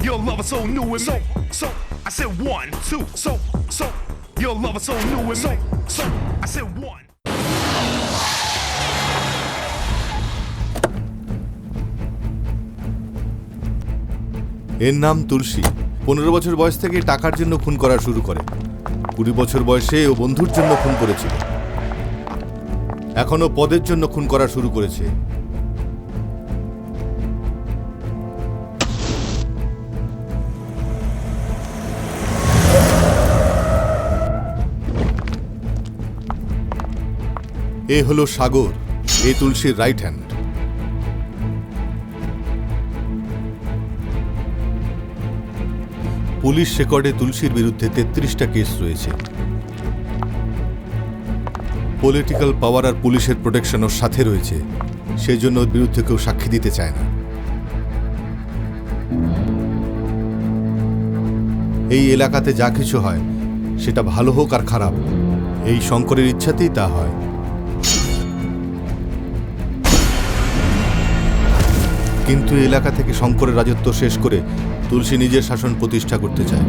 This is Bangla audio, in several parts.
Your love is so new and so. I said 1, 2, so. Your love is so new and so. I said 1. এর নাম তুলসী। 15 বছর বয়স থেকে টাকার জন্য খুন করা শুরু করে। 20 বছর বয়সে ও বন্ধুর জন্য খুন করেছিল। এখনো পদের জন্য খুন করা শুরু করেছে। এ হলো সাগর, এ তুলসীর রাইট হ্যান্ড। পুলিশ রেকর্ডে তুলসীর বিরুদ্ধে 33টা কেস রয়েছে। পলিটিক্যাল পাওয়ার আর পুলিশের প্রোটেকশন ওর সাথে রয়েছে, সেই জন্য ওর বিরুদ্ধে কেউ সাক্ষী দিতে চায় না। এই এলাকাতে যা কিছু হয় সেটা ভালো হোক আর খারাপ, এই শঙ্করের ইচ্ছাতেই তা হয়। কিন্তু এলাকা থেকে শঙ্করের রাজত্ব শেষ করে তুলসী নিজের শাসন প্রতিষ্ঠা করতে চায়,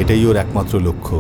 এটাই ওর একমাত্র লক্ষ্য।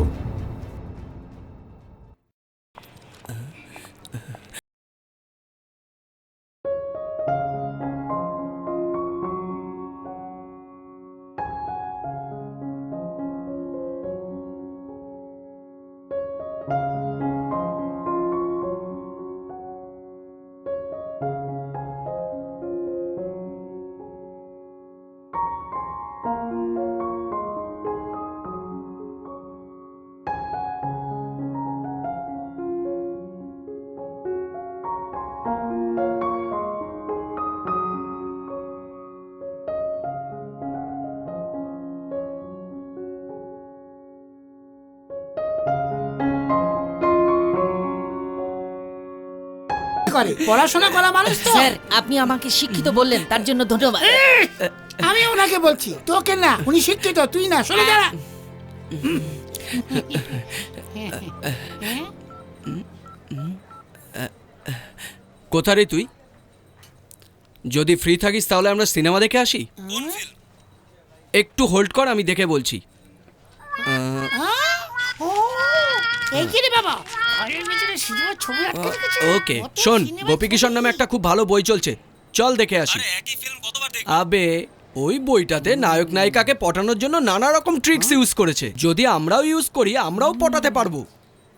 পড়াশোনা করা মানুষ তো। স্যার, আপনি আমাকে শিক্ষিত বললেন, তার জন্য ধন্যবাদ। আমি ওনাকে বলছি, তোকে না। উনি শিক্ষিত, তুই না। সরে দাঁড়া। কোথায় রে তুই? যদি ফ্রি থাকিস তাহলে আমরা সিনেমা দেখে আসি। একটু হোল্ড কর, আমি দেখে বলছি। এই কি রে বাবা, ঘরের ভিতরে সিনেমার ছবি আটকে রেখেছে। ওকে, শোন, গোপীকিশোর নামে একটা খুব ভালো বই চলছে, চল দেখে আসি। আবে, ওই বইটাতে নায়ক নায়িকাকে পটানোর জন্য নানা রকম ট্রিক্স ইউজ করেছে। যদি আমরাও ইউজ করি, আমরাও পটাতে পারবো।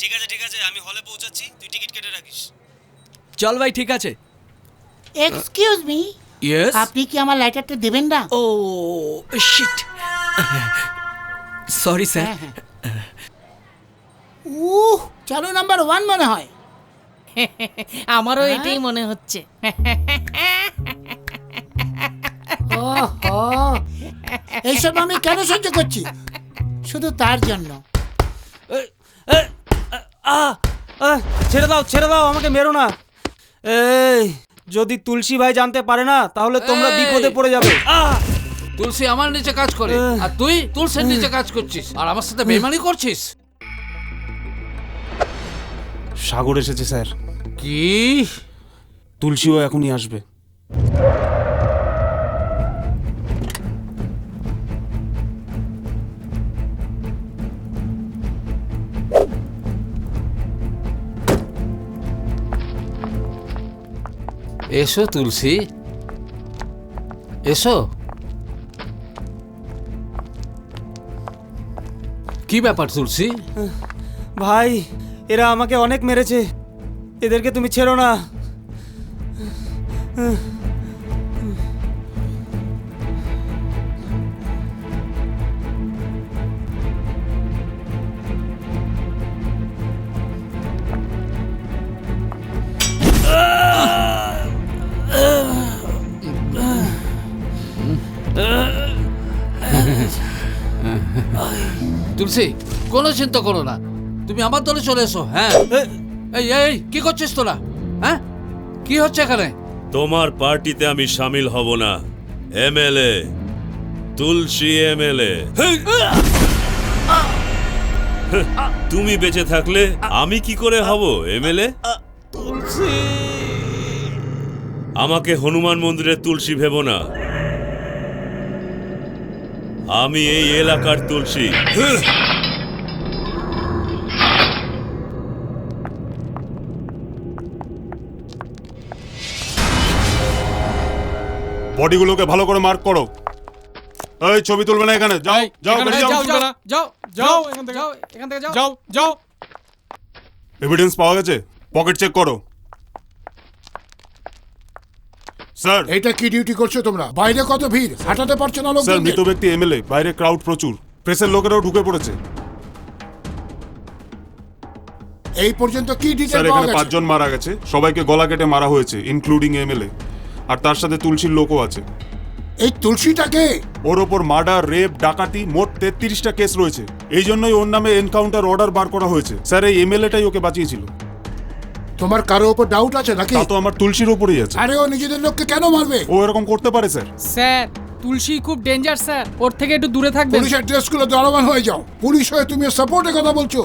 ঠিক আছে, আমি হলে পৌঁছাচ্ছি, তুই টিকিট কেটে রাখিস। চল ভাই, ঠিক আছে। Excuse me, yes. আপনি কি আমার লাইটারটা দেবেন না? ও শিট, সরি স্যার। চালু নাম্বার 1 মনে হয়। আমারও এটাই মনে হচ্ছে। এইসব আমি কেন সহ্য করছি? শুধু তার জন্য। ছেড়ে দাও, আমাকে মেরো না। এই, যদি তুলসী ভাই জানতে পারে না, তাহলে তোমরা বিপদে পড়ে যাবে। তুলসী আমার নিচে কাজ করে, আর তুই তুলসীর নিচে কাজ করছিস, আর আমার সাথে বেইমানি করছিস। সাগর এসেছে স্যার। কি? তুলসীও এখনই আসবে। এসো তুলসী, এসো। কি ব্যাপার তুলসী? ভাই, এরা আমাকে অনেক মেরেছে, এদেরকে তুমি ছেড়ো না। তুলসী, কোনো চিন্তা করো না, তুমি আমার দলে চলে এসো। হ্যাঁ, এই এই কি করছিস তোরা? হ্যাঁ, কি হচ্ছে এখানে? তোমার পার্টিতে আমি শামিল হব না। এমএলএ তুলসী, এমএলএ। তুমি বেঁচে থাকলে আমি কি করে হব এমএলএ? আমাকে হনুমান মন্দিরের তুলসী ভেবো না। আমি এই এলাকার তুলসী। বডিগুলোকে ভালো করে মার্ক করো। এই ছবি তুলবে না এখানে, যাও যাও বেরিয়ে যাও। যাও। এভিডেন্স পাওয়া গেছে, পকেট চেক করো। স্যার এটা কি ডিউটি করছো তোমরা? বাইরে কত ভিড়, হাঁটাতে পারছো না লোক। স্যার মৃত ব্যক্তি এমএলএ, বাইরে ক্রাউড প্রচুর, প্রেসের লোকেরাও ঢুকে পড়েছে। এই পর্যন্ত কি ডিটেইল স্যার পাওয়া এখানে গেছে? 5 জন মারা গেছে, সবাইকে গলা কেটে মারা হয়েছে, ইনক্লুডিং এমএলএ। আর তার সাথে তুলসীর লোকও আছে। এই তুলসীটাকে? ওর ওপর মার্ডার, রেপ, ডাকাতি, মোট 33টা কেস রয়েছে। এই জন্যই ওর নামে এনকাউন্টার অর্ডার বার করা হয়েছে। স্যার এই এমএলএটাই ওকে বাঁচিয়েছিল। তোমার কারো উপর ডাউট আছে নাকি? তা তো আমার তুলসীর উপরেই আছে। আরে ও নিজেদের লোককে কেন মারবে? ও এরকম করতে পারে স্যার। স্যার তুলসী খুব ডেঞ্জার স্যার, ওর থেকে একটু দূরে থাকবেন। পুলিশের ড্রেসগুলো দারোয়ান হয়ে যাও। পুলিশ হয়ে তুমি সাপোর্টে কথা বলছো।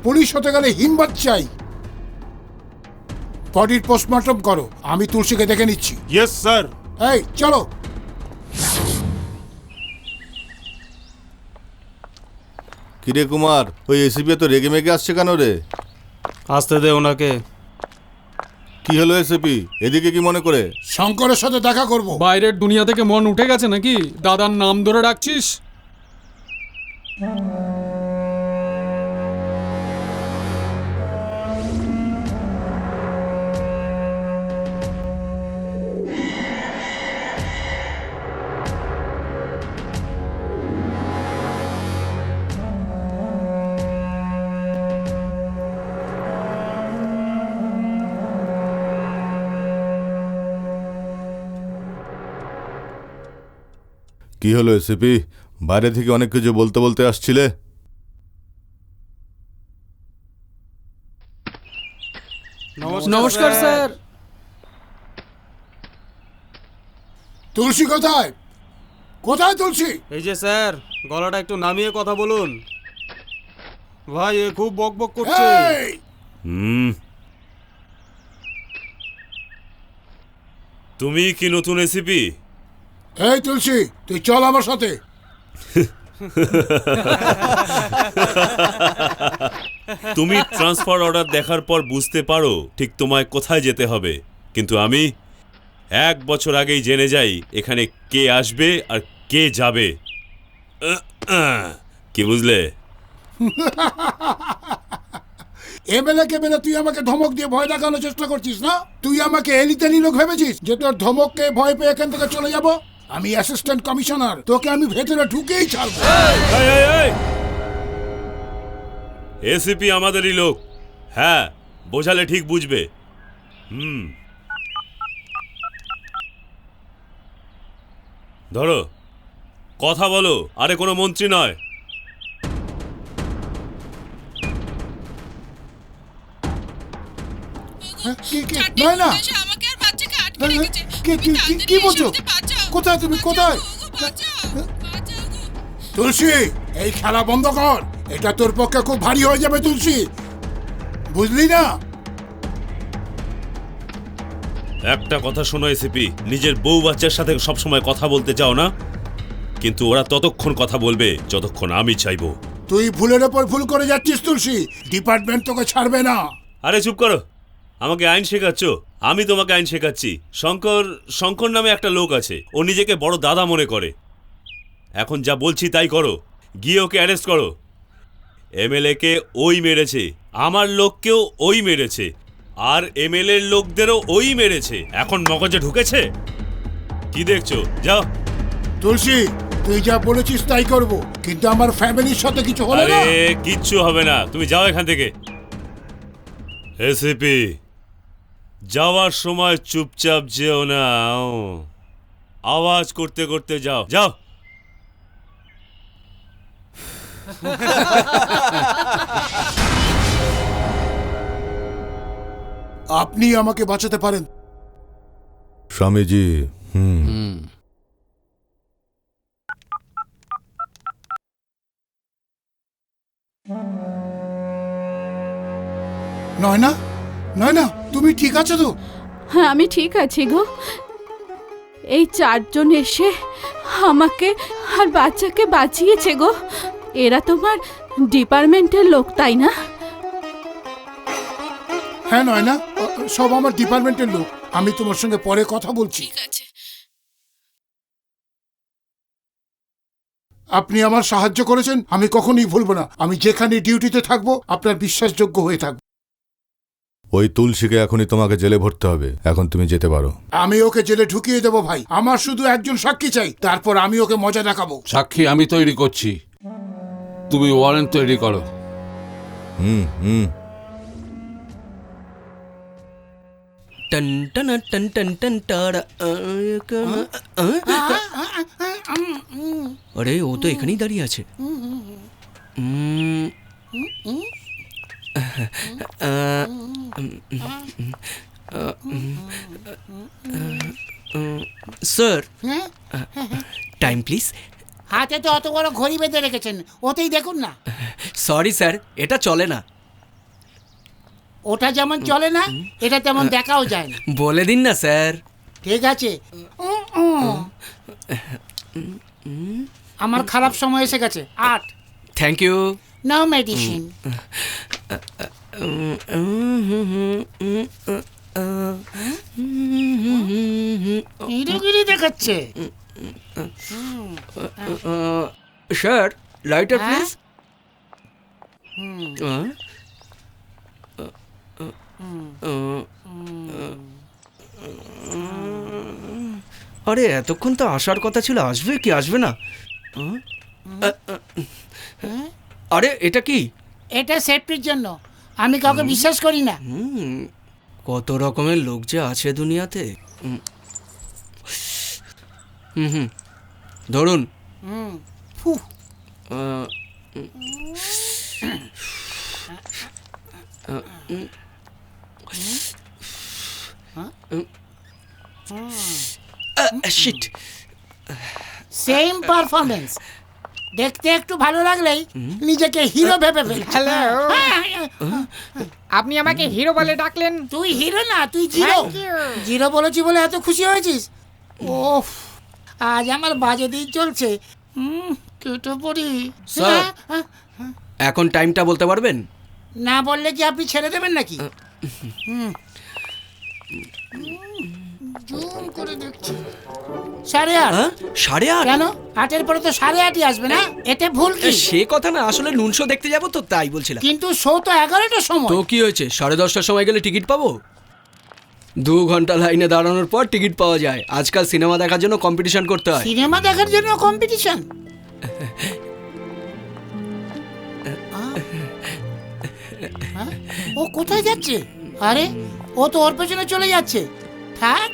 পুলিশ হতে গেলে হিম্মত চাই। বডির পোস্টমর্টম করো, আমি তুলসীকে দেখে নিচ্ছি। Yes sir. এই চলো। কিরে কুমার, ওই এসিপি তো রেগে মেগে আসছে কেন রে? আসতে দে ওনাকে। কি হলো এসিপি, এদিকে কি মনে করে? শঙ্করের সাথে দেখা করব। বাইরের দুনিয়া থেকে মন উঠে গেছে নাকি? দাদার নাম ধরে ডাকছিস? কি হলো এসিপি, বাইরে থেকে অনেক কিছু বলতে বলতে আসছিলে? নমস্কার স্যার। তুলসী কোথায়? কোথায় তুলসী? এই যে স্যার, গলাটা একটু নামিয়ে কথা বলুন। ভাই এ খুব বকবক করছে। এই তুমি কি নতুন এসিপি? এই তুলসী, তুই চল আমার সাথে। তুমি ট্রান্সফার অর্ডার দেখার পর বুঝতে পারো ঠিক তোমায় কোথায় যেতে হবে, কিন্তু আমি 1 বছর আগেই জেনে যাই এখানে কে আসবে আর কে যাবে। কি বুঝলে? এমএলএ কে বেলা তুই আমাকে ধমক দিয়ে ভয় দেখানোর চেষ্টা করছিস না? তুই আমাকে এলিতেলি লোক ভেবেছিস যে তোর ধমককে ভয় পেয়ে এখান থেকে চলে যাব? আমি অ্যাসিস্ট্যান্ট কমিশনার, তোকে আমি ভেতরে ঢুকেই ছাড়বো। এসিপি আমাদেরই লোক। হ্যাঁ, বোঝালে ঠিক বুঝবে। ধরো, কথা বলো। আরে কোনো মন্ত্রী নয়। নয় না, কি বলছো? কোথায় তুমি, কোথায়? তুলসী, এই খেলা বন্ধ কর। এটা তোর পক্ষে খুব ভারী হয়ে যাবে তুলসী, বুঝলি না? একটা কথা শোনো এসিপি, নিজের বউ বাচ্চার সাথে সবসময় কথা বলতে চাও না, কিন্তু ওরা ততক্ষণ কথা বলবে যতক্ষণ আমি চাইবো। তুই ভুলের ওপর ভুল করে যাচ্ছিস তুলসী, ডিপার্টমেন্ট তোকে ছাড়বে না। আরে চুপ করো, আমাকে আইন শেখাচ্ছ? আমি তোমাকে আইন শেখাচ্ছি। শঙ্কর নামে একটা লোক আছে, ও নিজেকে বড় দাদা মনে করে। এখন যা বলছি তাই করো, গিয়ে ওকে অ্যারেস্ট করো। এমএলএ কে ওই মেরেছে, আমার লোককেও ওই মেরেছে, আর এমএলএ লোকদেরও ওই মেরেছে। এখন মগজে ঢুকেছে? কি দেখছো? যাও। তুলসী, তুই যা বলেছিস তাই করব, কিন্তু আমার ফ্যামিলির সাথে কিছু হলে না। আরে কিচ্ছু হবে না, তুমি যাও এখান থেকে। এসিপি, যাওয়ার সময় চুপচাপ যেও না, আওয়াজ করতে করতে যাও। যাও। আপনি আমাকে বাঁচাতে পারেন স্বামীজি। নয়না, নয়না তুমি ঠিক আছো তো? হ্যাঁ আমি ঠিক আছি গো। এই চারজন এসে আমাকে আর বাচ্চাকে বাঁচিয়েছে গো। এরা তোমার ডিপার্টমেন্টের লোক, তাই না? হ্যাঁ নয় না, সব আমার ডিপার্টমেন্টের লোক। আমি তোমার সঙ্গে পরে কথা বলছি। আপনি আমার সাহায্য করেছেন, আমি কখনোই ভুলবো না। আমি যেখানে ডিউটিতে থাকবো আপনার বিশ্বাসযোগ্য হয়ে থাকবো। ওই তুলসীকে এখনই তোমাকে জেলে ভরতে হবে। এখন তুমি যেতে পারো। আমি ওকে জেলে ঢুকিয়ে দেবো ভাই। আমার শুধু একজন সাক্ষী চাই, তারপর আমি ওকে মজা দেখাবো। সাক্ষী আমি তৈরি করছি, তুমি ওয়ারেন্ট তৈরি করো। টন টন টন টন টন টাড়া। আরে ও তো এখানেই দাঁড়িয়ে আছে। Sir, time please. হাতে তো অত বড় ঘড়ি বেঁধে রেখেছেন, ওতেই দেখুন না। সরি স্যার, এটা চলে না। ওটা যেমন চলে না, এটা তেমন দেখাও যায় না। বলে দিন না স্যার। ঠিক আছে, আমার খারাপ সময় এসে গেছে। 8 থ্যাংক ইউ। No medicine. হিরোগিরি দেখাচ্ছে। Sir, lighter please. আরে এতক্ষণ তো আসার কথা ছিল, আসবে কি আসবে না? আরে এটা কি? এটা সেফটির জন্য, আমি কাউকে বিশ্বাস করি না। কত রকমের লোক যে আছে দুনিয়াতে। ধরুন। Sheet, same performance. দেখতে একটু ভালো লাগলেই নিজেকে হিরো ভেবে ফেলে। হ্যালো, আপনি আমাকে হিরো বলে ডাকলেন? তুই হিরো না, তুই জিরো। জিরো বলেছি বলে এত খুশি হয়েছিস? ওফ, আজ আমার বাজে দিন চলছে। কেটে পড়ি। স্যার, এখন টাইমটা বলতে পারবেন? না বললে কি আপনি ছেড়ে দেবেন নাকি? জুম করে দেখছি 8:30। 8:30? কেন? 8-এর পরে তো 8:30 আসবে না? এতে ভুল কি? সে কথা না, আসলে নুন শো দেখতে যাবো তো তাই বলছিলাম। কিন্তু শো তো 11টার সময়। তো কি হয়েছে, 10:30টার সময় গেলে টিকিট পাবো? 2 ঘন্টা লাইনে দাঁড়ানোর পর টিকিট পাওয়া যায়। আজকাল সিনেমা দেখার জন্য কম্পিটিশন করতে হয়। সিনেমা দেখার জন্য কম্পিটিশন? ও কোথায় যাচ্ছে? আরে ও তো ওর পেছনে চলে যাচ্ছে। থাক,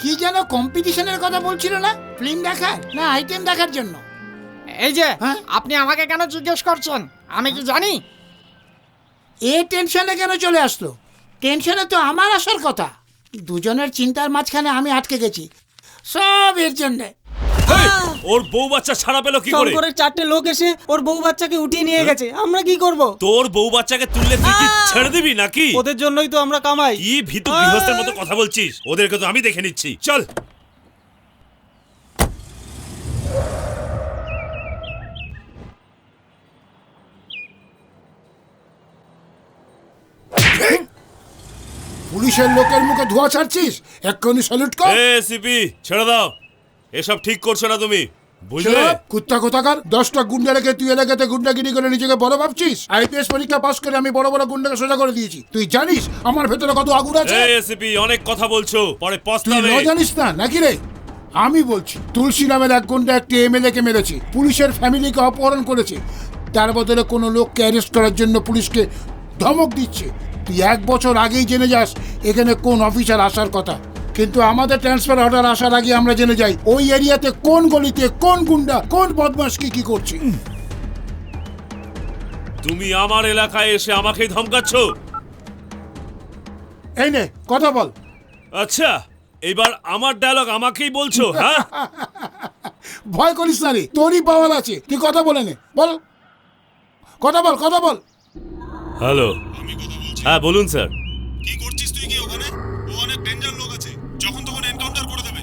কি যেন কম্পিটিশনের কথা বলছিল না? ফিল্ম দেখার না আইটেম দেখার জন্য? এই যে, আপনি আমাকে কেন জিজ্ঞেস করছেন? আমি কি জানি? এ টেনশনে কেন চলে আসলো? টেনশনে তো আমার আসার কথা। দুজনের চিন্তার মাঝখানে আমি আটকে গেছি, সব এর জন্যে। ওর বউ বাচ্চা ছাড়া পেলো কি করে? শঙ্করের 4টে লোক এসে ওর বউ বাচ্চাকে উঠিয়ে নিয়ে গেছে। আমরা কি করব? তোর বউ বাচ্চাকে তুললে তুই কি ছেড়ে দিবি নাকি? ওদের জন্যই তো আমরা কামাই। কি ভীতু গৃহস্থের মতো কথা বলছিস? ওদেরকে তো আমি দেখে নিচ্ছি, চল। পুলিশের লোকের মুখে ধোঁয়া ছাড়ছিস, এক্ষুনি স্যালুট কর। সিপি ছেড়ে দাও, এসব ঠিক করছো না তুমি, বুঝলে? কুত্তা কোথাকার, 10টা গুন্ডা রেখে তুই এলাকাতে গুন্ডাগিরি করে নিজেকে বড় ভাবছিস? আইপিএস পরীক্ষা পাস করে আমি বড় বড় গুন্ডাকে সোজা করে দিয়েছি। তুই জানিস আমার ভেতরে কত আগুন আছে? সিপি অনেক কথা বলছো, পরে পস্তাবে। তুই জানিস না নাকি রে? আমি বলছি, তুলসী নামের এক গুন্ডা একটি এমএলএ কে মেরেছে, পুলিশের ফ্যামিলিকে অপহরণ করেছে। তার বদলে কোনো লোককে অ্যারেস্ট করার জন্য পুলিশকে ধমক দিচ্ছে। তুই 1 বছর আগেই জেনে যাস এখানে কোন অফিসার আসার কথা, কিন্তু আমাদের ট্রান্সফার অর্ডার আসার আগে আমরা জেনে যাই ওই এরিয়াতে কোন গলিতে কোন গুন্ডা কোন বদমাশ কি করছে। তুমি আমার এলাকায় এসে আমাকেই ধমকাচ্ছো? এই নে কথা বল। আচ্ছা, এবার আমার ডায়লগ আমাকেই বলছো? হ্যাঁ, ভয় করিস না রে, তোরই পাওয়ার আছে, তুই কথা বলে নে, বল, কথা বল, কথা বল। হ্যালো, হ্যাঁ বলুন স্যার। কি করছিস তুই কি ওখানে? ও অনেক ডেঞ্জার লোক আছে, যখন তখন এনকাউন্টার করে দেবে।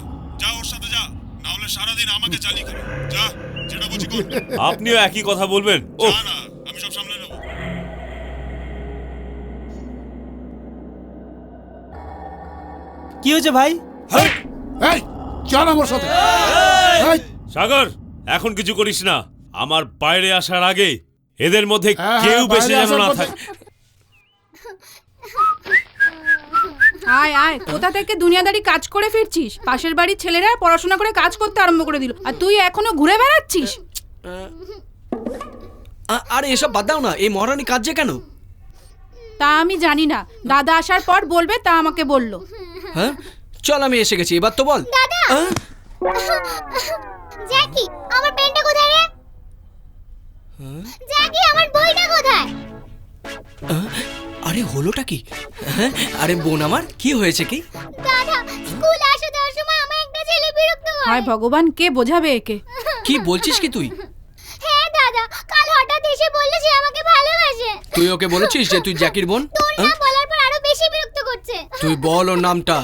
তাহলে সারাদিন আমাকে চালি করে যা, যেটা বলছি কর। আপনিও একই কথা বলবেন? ও না না, আমি সব সামলে নেব। কি হয়েছে ভাই? এই চল আমার সাথে। এই, সাগর, এখন কিছু করিস না। আমার বাইরে আসার আগে এদের মধ্যে হ্যাঁ, কেউ হ্যাঁ, বেশি বাইরে যেন আসার না পথে- থাকে। আয় আয়, কোথা থেকে দুনিয়াদারি কাজ করে ফিরছিস? পাশের বাড়ির ছেলেরা পড়াশোনা করে কাজ করতে আরম্ভ করে দিল, আর তুই এখনো ঘুরে বেড়াচ্ছিস। আরে এসব বাদ দাও না, এই মহারানী কাঁদছে কেন? তা আমি জানি না, দাদা আসার পর বলবে, তা আমাকে বললো। হ্যাঁ চল, আমি এসে গেছি, এবার তো বল। দাদা, জ্যাকি, আমার পেনটা কোথায় রে? জ্যাকি, আমার বইটা কোথায়? আরে হলোটা কি? হ্যাঁ, আরে বোন আমার, কি হয়েছে কি? দাদা, স্কুল আসা যাওয়ার সময় আমার একটা ছেলে বিরক্ত করে। হায় ভগবান, কে বোঝাবে একে? কি বলছিস কি তুই? হ্যাঁ দাদা, কাল হঠাৎ এসে বলল যে আমাকে ভালোবাসে। তুই ওকে বলেছিস যে তুই জ্যাকির বোন? তোর নাম বলার পর আরো বেশি বিরক্ত করছে। তুই বল ওর নামটা।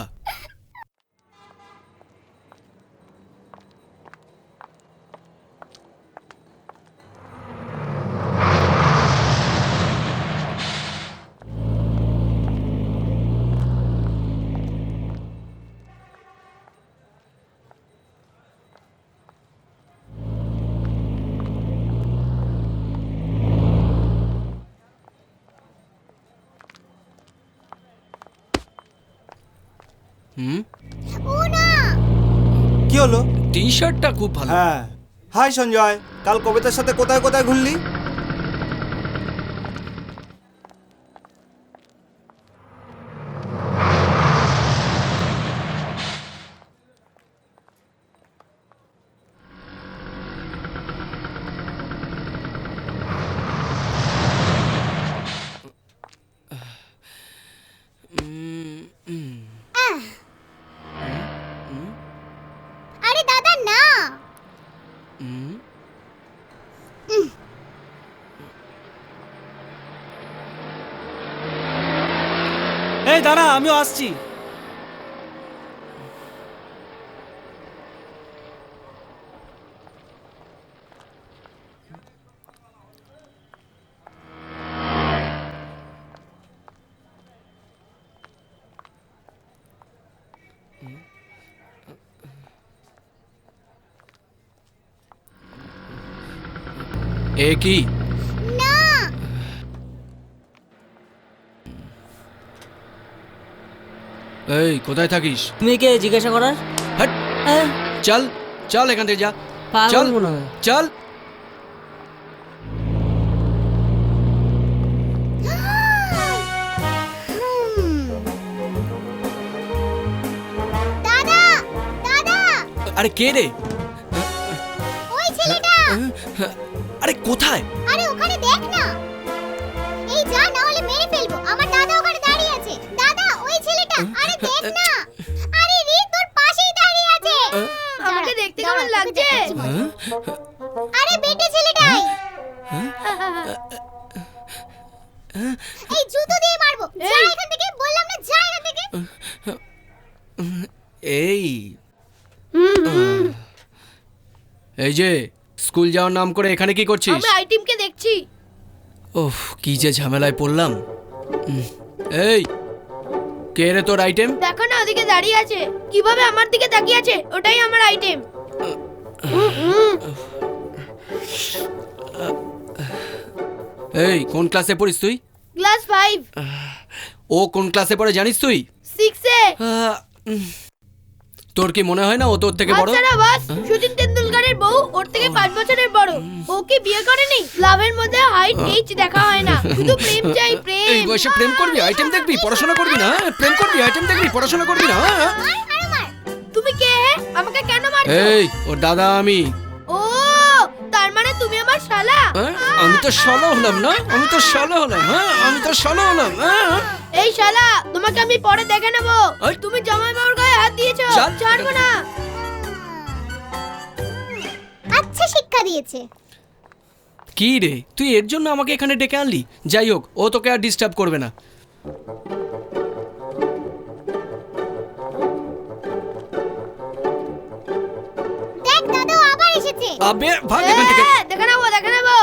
ও না, কি হলো? টি শার্টটা খুব ভালো। হ্যাঁ। হাই সঞ্জয়, কাল কবিতার সাথে কোথায় কোথায় ঘুরলি? আরে দাদা না। এই দাঁড়া, আমিও আসছি। এ কি? না, এই কোথায় থাকিস? তুমি কে জিজ্ঞাসা করার? হট, চল চল এখান থেকে যা। চল চল। দাদা, দাদা, আরে কে রে? ওই ছেলেটা। আরে কোথায়? আরে ওখানে দেখ না। এই যা, না হলে মেরে ফেলবো। আমার দাদা ওখানে দাঁড়িয়ে আছে। দাদা, ওই ছেলেটা। আরে দেখ না। আরে রে, তোর পাশেই দাঁড়িয়ে আছে। আমাকে দেখতে কেমন লাগছে? আরে বেটে ছেলেটাই। এই জুতো দিয়ে মারবো। যা এখান থেকে, বললাম না, যা এখান থেকে। এই এই যে স্কুল যাওয়ার নাম করে এখানে কি করছিস? আমি আইটেমকে দেখছি। ওহ, কি যে ঝামেলায় পড়লাম। এই কে রে তোর আইটেম? দেখো না, ওদিকে দাঁড়িয়ে আছে। কিভাবে আমার দিকে তাকিয়ে আছে? ওটাই আমার আইটেম। এই কোন ক্লাসে পড়িস তুই? ক্লাস 5। ও কোন ক্লাসে পড়ে জানিস তুই? 6 এ। তোর কি মনে হয় না ও তোর থেকে বড়? আচ্ছা বাস, সচিন তেন্ডুলকারের বউ ওর থেকে 5 বছরের বড়। ও কি বিয়ে করেনি? লাভের মধ্যে হাইট এইচ দেখা হয় না, শুধু প্রেম চাই, প্রেম। এই বয়সে প্রেম করবি, আইটেম দেখবি, পড়াশোনা করবি না? প্রেম করবি, আইটেম দেখবি, পড়াশোনা করবি না? তুমি কে? আমাকে কেন মারছো? এই ওর দাদা আমি। ও, তার মানে তুমি আমার শালা? আমি তো শালা হলাম না? আমি তো শালা হলাম। হ্যাঁ, আমি তো শালা হলাম। এই শালা, তোমাকে আমি পরে দেখে নেব। তুমি জামাই বাবুর গায়ে হাত দিয়েছো, ছাড়বো না। আচ্ছা শিক্ষা দিয়েছে। কি রে, তুই এর জন্য আমাকে এখানে ডেকে আনলি? যাই হোক, ও তোকে আর ডিস্টার্ব করবে না। দেখ আছে আবে ভাগ এখান থেকে। দেখে নেবো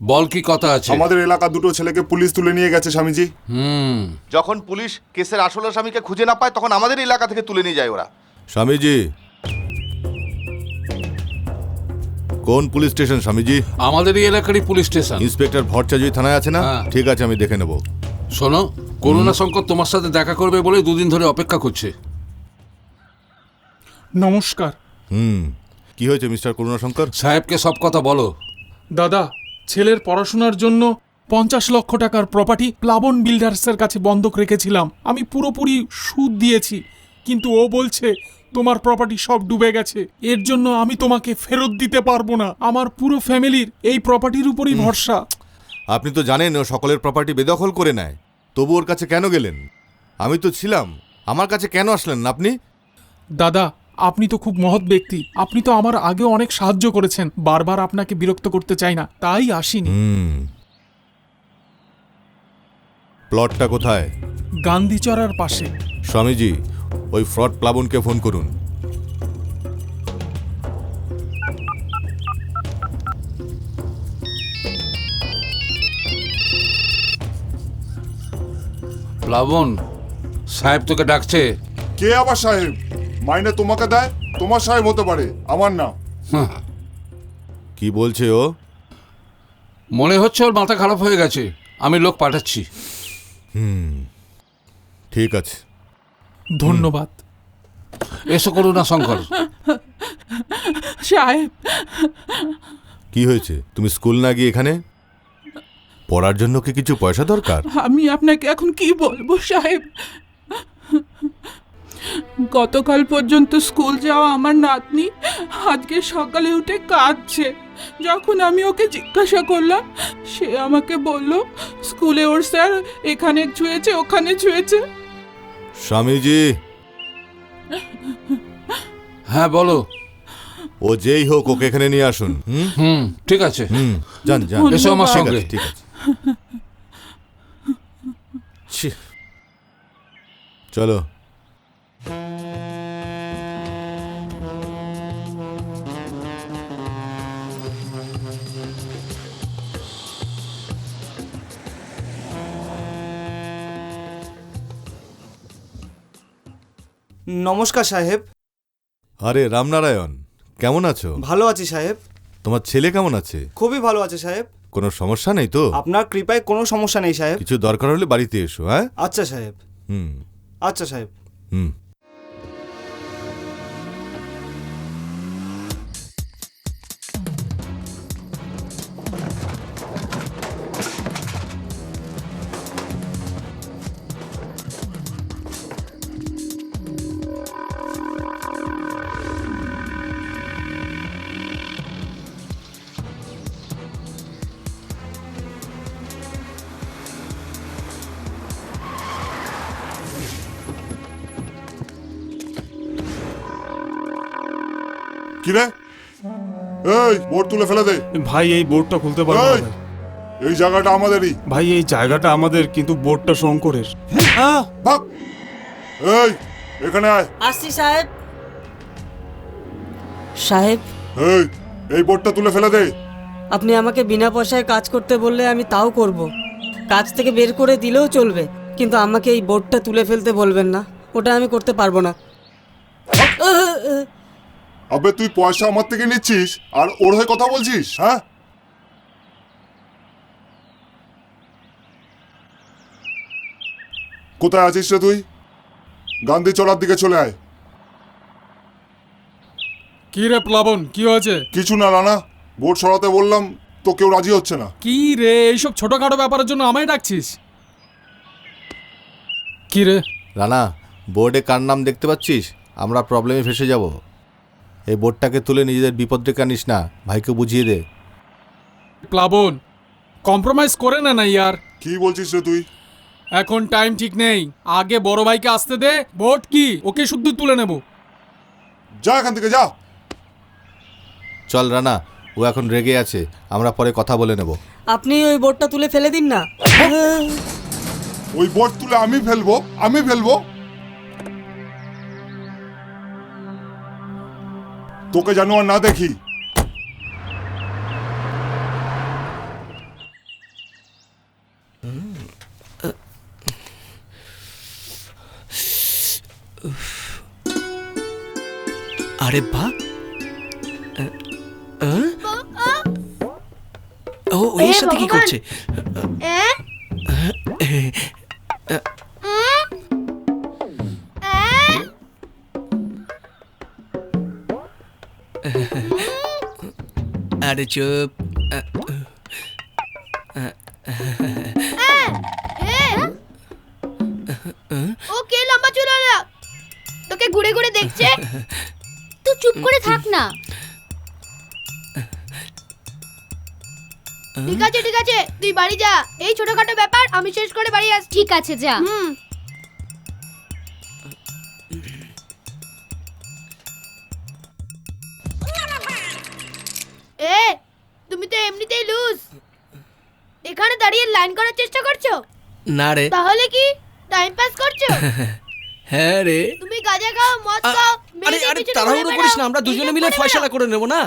বল কি কথা আছে? আমাদের এলাকা দুটো ছেলেকে পুলিশ তুলে নিয়ে গেছে স্বামীজি। যখন পুলিশ কেসের আসল আসামিকে খুঁজে না পায় তখন আমাদের এলাকা থেকে তুলে নিয়ে যায় ওরা। স্বামীজি, কোন পুলিশ স্টেশন স্বামীজি? আমাদের এই এলাকারই পুলিশ স্টেশন। ইন্সপেক্টর ভট্টাচার্য থানায় আছে না? হ্যাঁ। ঠিক আছে, আমি দেখে নেব। শোনো, করুণা শঙ্কর তোমার সাথে দেখা করবে বলে দুদিন ধরে অপেক্ষা করছে। নমস্কার কি হয়েছে মিস্টার করুণাশঙ্কর? সাহেবকে সব কথা বলো। দাদা, ছেলের পড়াশোনার জন্য 50 লক্ষ টাকার প্রপার্টি প্লাবন বিল্ডার্সের কাছে বন্ধক রেখেছিলাম। আমি পুরোপুরি সুদ দিয়েছি, কিন্তু ও বলছে তোমার প্রপার্টি সব ডুবে গেছে, এর জন্য আমি তোমাকে ফেরত দিতে পারবো না। আমার পুরো ফ্যামিলির এই প্রপার্টির উপরই ভরসা। আপনি তো জানেন ও সকলের প্রপার্টি বেদখল করে নেয়, তবু ওর কাছে কেন গেলেন? আমি তো ছিলাম, আমার কাছে কেন আসলেন না আপনি? দাদা, আপনি তো খুব মহৎ ব্যক্তি, আপনি তো আমার আগেও অনেক সাহায্য করেছেন। বারবার আপনাকে বিরক্ত করতে চাই না, তাই আসিনি। প্লটটা কোথায়? গান্ধীচড়ার পাশে। স্বামীজি, ওই ফ্রড প্লাবনকে ফোন করুন। প্লাবন, সাহেব তোকে ডাকছে। কে আবার সাহেব? মাইনে তোমাকে দেয়, তোমার সাহেব হতে পারে, আমার না। কি বলছে ও? মনে হচ্ছে ওর মাথা খারাপ হয়ে গেছে, আমি লোক পাঠাচ্ছি। ঠিক আছে, ধন্যবাদ। এসো করুণা শঙ্কর। সাহেব, কি হয়েছে? তুমি স্কুল না গিয়ে এখানে পড়ার জন্য কি কিছু পয়সা দরকার? আমি আপনাকে এখন কি বলবো সাহেব। গতকাল পর্যন্ত স্কুল যাওয়া আমার নাতনি আজকে সকালে উঠে কাঁদছে। যখন আমি ওকে জিজ্ঞাসা করলাম, সে আমাকে বলল স্কুলে ওর স্যার এখানে ছুঁয়েছে ওখানে ছুঁয়েছে। স্বামীজি। হ্যাঁ বলো। ও যেই হোক, ওকে এখানে নিয়ে আসুন। ঠিক আছে, যান যান, এসো আমার সঙ্গে। ঠিক আছে, চলো। নমস্কার সাহেব। আরে রামনারায়ণ, কেমন আছো? ভালো আছি সাহেব। তোমার ছেলে কেমন আছে? খুবই ভালো আছে সাহেব। কোনো সমস্যা নেই তো? আপনার কৃপায় কোনো সমস্যা নেই সাহেব। কিছু দরকার হলে বাড়িতে এসো। হ্যাঁ, আচ্ছা সাহেব। আচ্ছা সাহেব। কি রে? এই বোর্ড তুলে ফেলে দে। ভাই, এই বোর্ডটা খুলতে পারবো না। এই জায়গাটা আমাদেরই। ভাই, এই জায়গাটা আমাদের, কিন্তু বোর্ডটা শঙ্করের। ভাগ। এই এখানে আয়। আসছি সাহেব। সাহেব, এই বোর্ডটা তুলে ফেলে দে। আপনি আমাকে বিনা পয়সায় কাজ করতে বললে আমি তাও করব। কাজ থেকে বের করে দিলেও চলবে, কিন্তু আমাকে এই বোর্ডটা তুলে ফেলতে বলবেন না, ওটা আমি করতে পারবো না। আবে তুই পয়সা আমার থেকে নিচ্ছিস আর ওর হয়ে কথা বলছিস? হ্যাঁ, কোথায় আছিস রে তুই? গান্ধী চড়ার দিকে চলে আয়। কি রে প্লাবন, কি হয়েছে? কিছু না রানা, বোর্ড সরাতে বললাম তো কেউ রাজি হচ্ছে না। কি রে, এইসব ছোটখাটো ব্যাপারের জন্য আমায় ডাকছিস? কি রে রানা, বোর্ডে কার নাম দেখতে পাচ্ছিস? আমরা প্রবলেমে ফেসে যাব। এই বোর্ডটাকে তুলে নিজেদের বিপদ ডেকে আনিস না, ভাইকে বুঝিয়ে দে। প্লাবন, কম্প্রোমাইজ করে না না ইয়ার। কি বলছিস রে তুই? এখন টাইম ঠিক নেই, আগে বড় ভাইকে আসতে দে। বোর্ড কি ওকে শুদ্ধ তুলে নেব। যা এখান থেকে যা। চল রানা, ও এখন রেগে আছে, আমরা পরে কথা বলে নেব। আপনি ওই বোর্ডটা তুলে ফেলে দিন না। ওই বোর্ড তুলে আমি ফেলবো? তোকে যেন আর না দেখি। আরে বাহ, ও এর সাথে কি করছে? আরে চুপ। ও কে লম্বা চুলওয়ালা? তোকে ঘুরে ঘুরে দেখছে। তুই চুপ করে থাক না। ঠিক আছে ঠিক আছে, তুই বাড়ি যা। এই ছোটখাটো ব্যাপার আমি শেষ করে বাড়ি আসছি। ঠিক আছে যা। এ তুমি তো এমনিতেই লুজ। এখানে দাঁড়িয়ে লাইন করার চেষ্টা করছো? না রে। তাহলে কি টাইম পাস করছো? হ্যাঁ রে। তুমি গাঁজা খাও, মদ খাও, আরে আরে তাড়াহুড়ো করিস না, আমরা দুজনে মিলে ফয়সালা করে নেব না?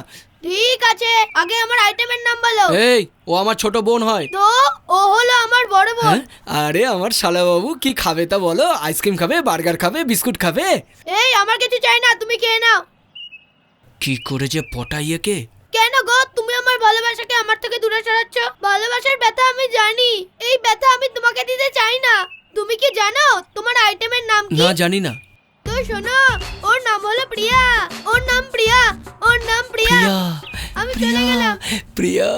ঠিক আছে, আগে আমার আইটেমের নাম বলো। এই, ও আমার ছোট বোন হয়। তো ও হলো আমার বড় বোন। আরে আমার শালা বাবু, কি খাবে তা বলো? আইসক্রিম খাবে, বার্গার খাবে, বিস্কুট খাবে? এই আমার কিছু চাই না, তুমি খেয়ে নাও। কি করে যে পটাইয়ে কে? কেন গো, তুমি আমার ভালোবাসাকে আমার থেকে দূরে সরাচ্ছ? ভালোবাসার ব্যথা আমি জানি, এই ব্যথা আমি তোমাকে দিতে চাই না। তুমি কি জানো তোমার আইটেমের নাম কি? না, জানি না। তো শোনো, ওর নাম হলো প্রিয়া। ওর নাম প্রিয়া, ওর নাম প্রিয়া। আমি চলে গেলাম। প্রিয়া।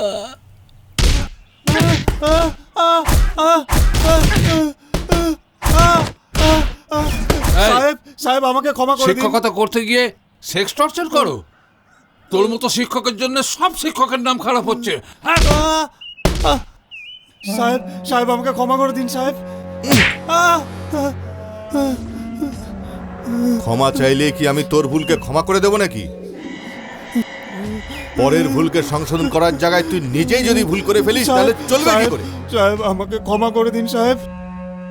সাহেব সাহেব আমাকে ক্ষমা করে দিন। শিক্ষকতা করতে গিয়ে সেক্স টর্চার করো? তোর মতো শিক্ষকের জন্য সব শিক্ষকের নাম খারাপ হচ্ছে। সাহেব সাহেব আমাকে ক্ষমা করে দিন সাহেব। ক্ষমা চাইলে কি আমি তোর ভুলকে ক্ষমা করে দেবো নাকি? পরের ভুলকে সংশোধন করার জায়গায় তুই নিজেই যদি ভুল করে ফেলিস তাহলে চলবে কি করে? সাহেব আমাকে ক্ষমা করে দিন সাহেব।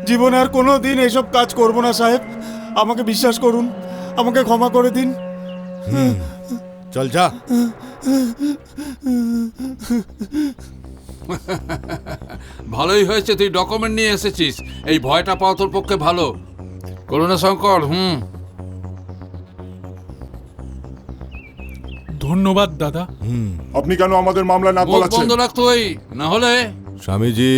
জীবনে আর কোনো দিন এসব কাজ করব না সাহেব। আমাকে বিশ্বাস করুন, আমাকে ক্ষমা করে দিন। চল যা। ভালোই হয়েছে তুই ডকুমেন্ট নিয়ে এসেছিস। এই ভয়টা পাওয়া তোর পক্ষে ভালো। করুণা শঙ্কর। ধন্যবাদ দাদা। আপনি কেন আমাদের মামলা না মুখ গলাচ্ছেন? বন্ধ রাখ তুই, না হলে। স্বামীজি,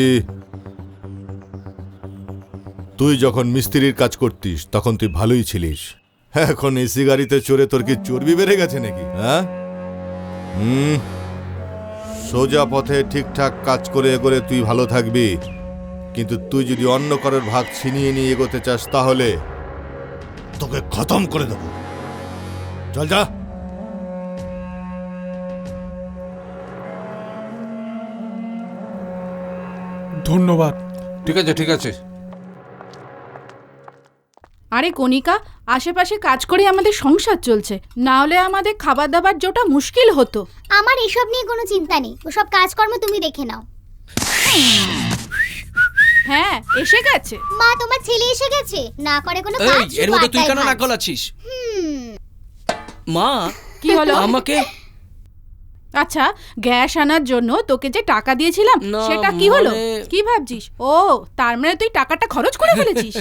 তুই যখন মিস্ত্রির কাজ করতিস তখন তুই ভালোই ছিলিস। এখন এসি গাড়িতে চড়ে তোর কি চর্বি বেড়ে গেছে নাকি? হ্যাঁ, সোজা পথে ঠিকঠাক কাজ করে এগোলে তুই ভালো থাকবি, কিন্তু তুই যদি অন্য কারোর ভাগ ছিনিয়ে নিয়ে এগোতে চাস তাহলে তোকে খতম করে দেব। চল যা। ধন্যবাদ। ঠিক আছে ঠিক আছে। আরে কণিকা, আশেপাশে কাজ করে আমাদের সংসার চলছে, না হলে আমাদের খাবার দাবার জোটা মুশকিল হতো। আমার এসব নিয়ে কোনো চিন্তা নেই, ওসব কাজকর্ম তুমি দেখে নাও। হ্যাঁ, এসে গেছে। মা, তোমার ছেলে এসে গেছে। না করে কোনো কাজ। এর মধ্যে তুই কেন নাক গলাচ্ছিস? মা, কি হলো? আমাকে আচ্ছা, গ্যাস আনার জন্য তোকে যে টাকা দিয়েছিলাম সেটা কি হলো? কি ভাবছিস? ও, তার মানে তুই টাকাটা খরচ করে ফেলেছিস।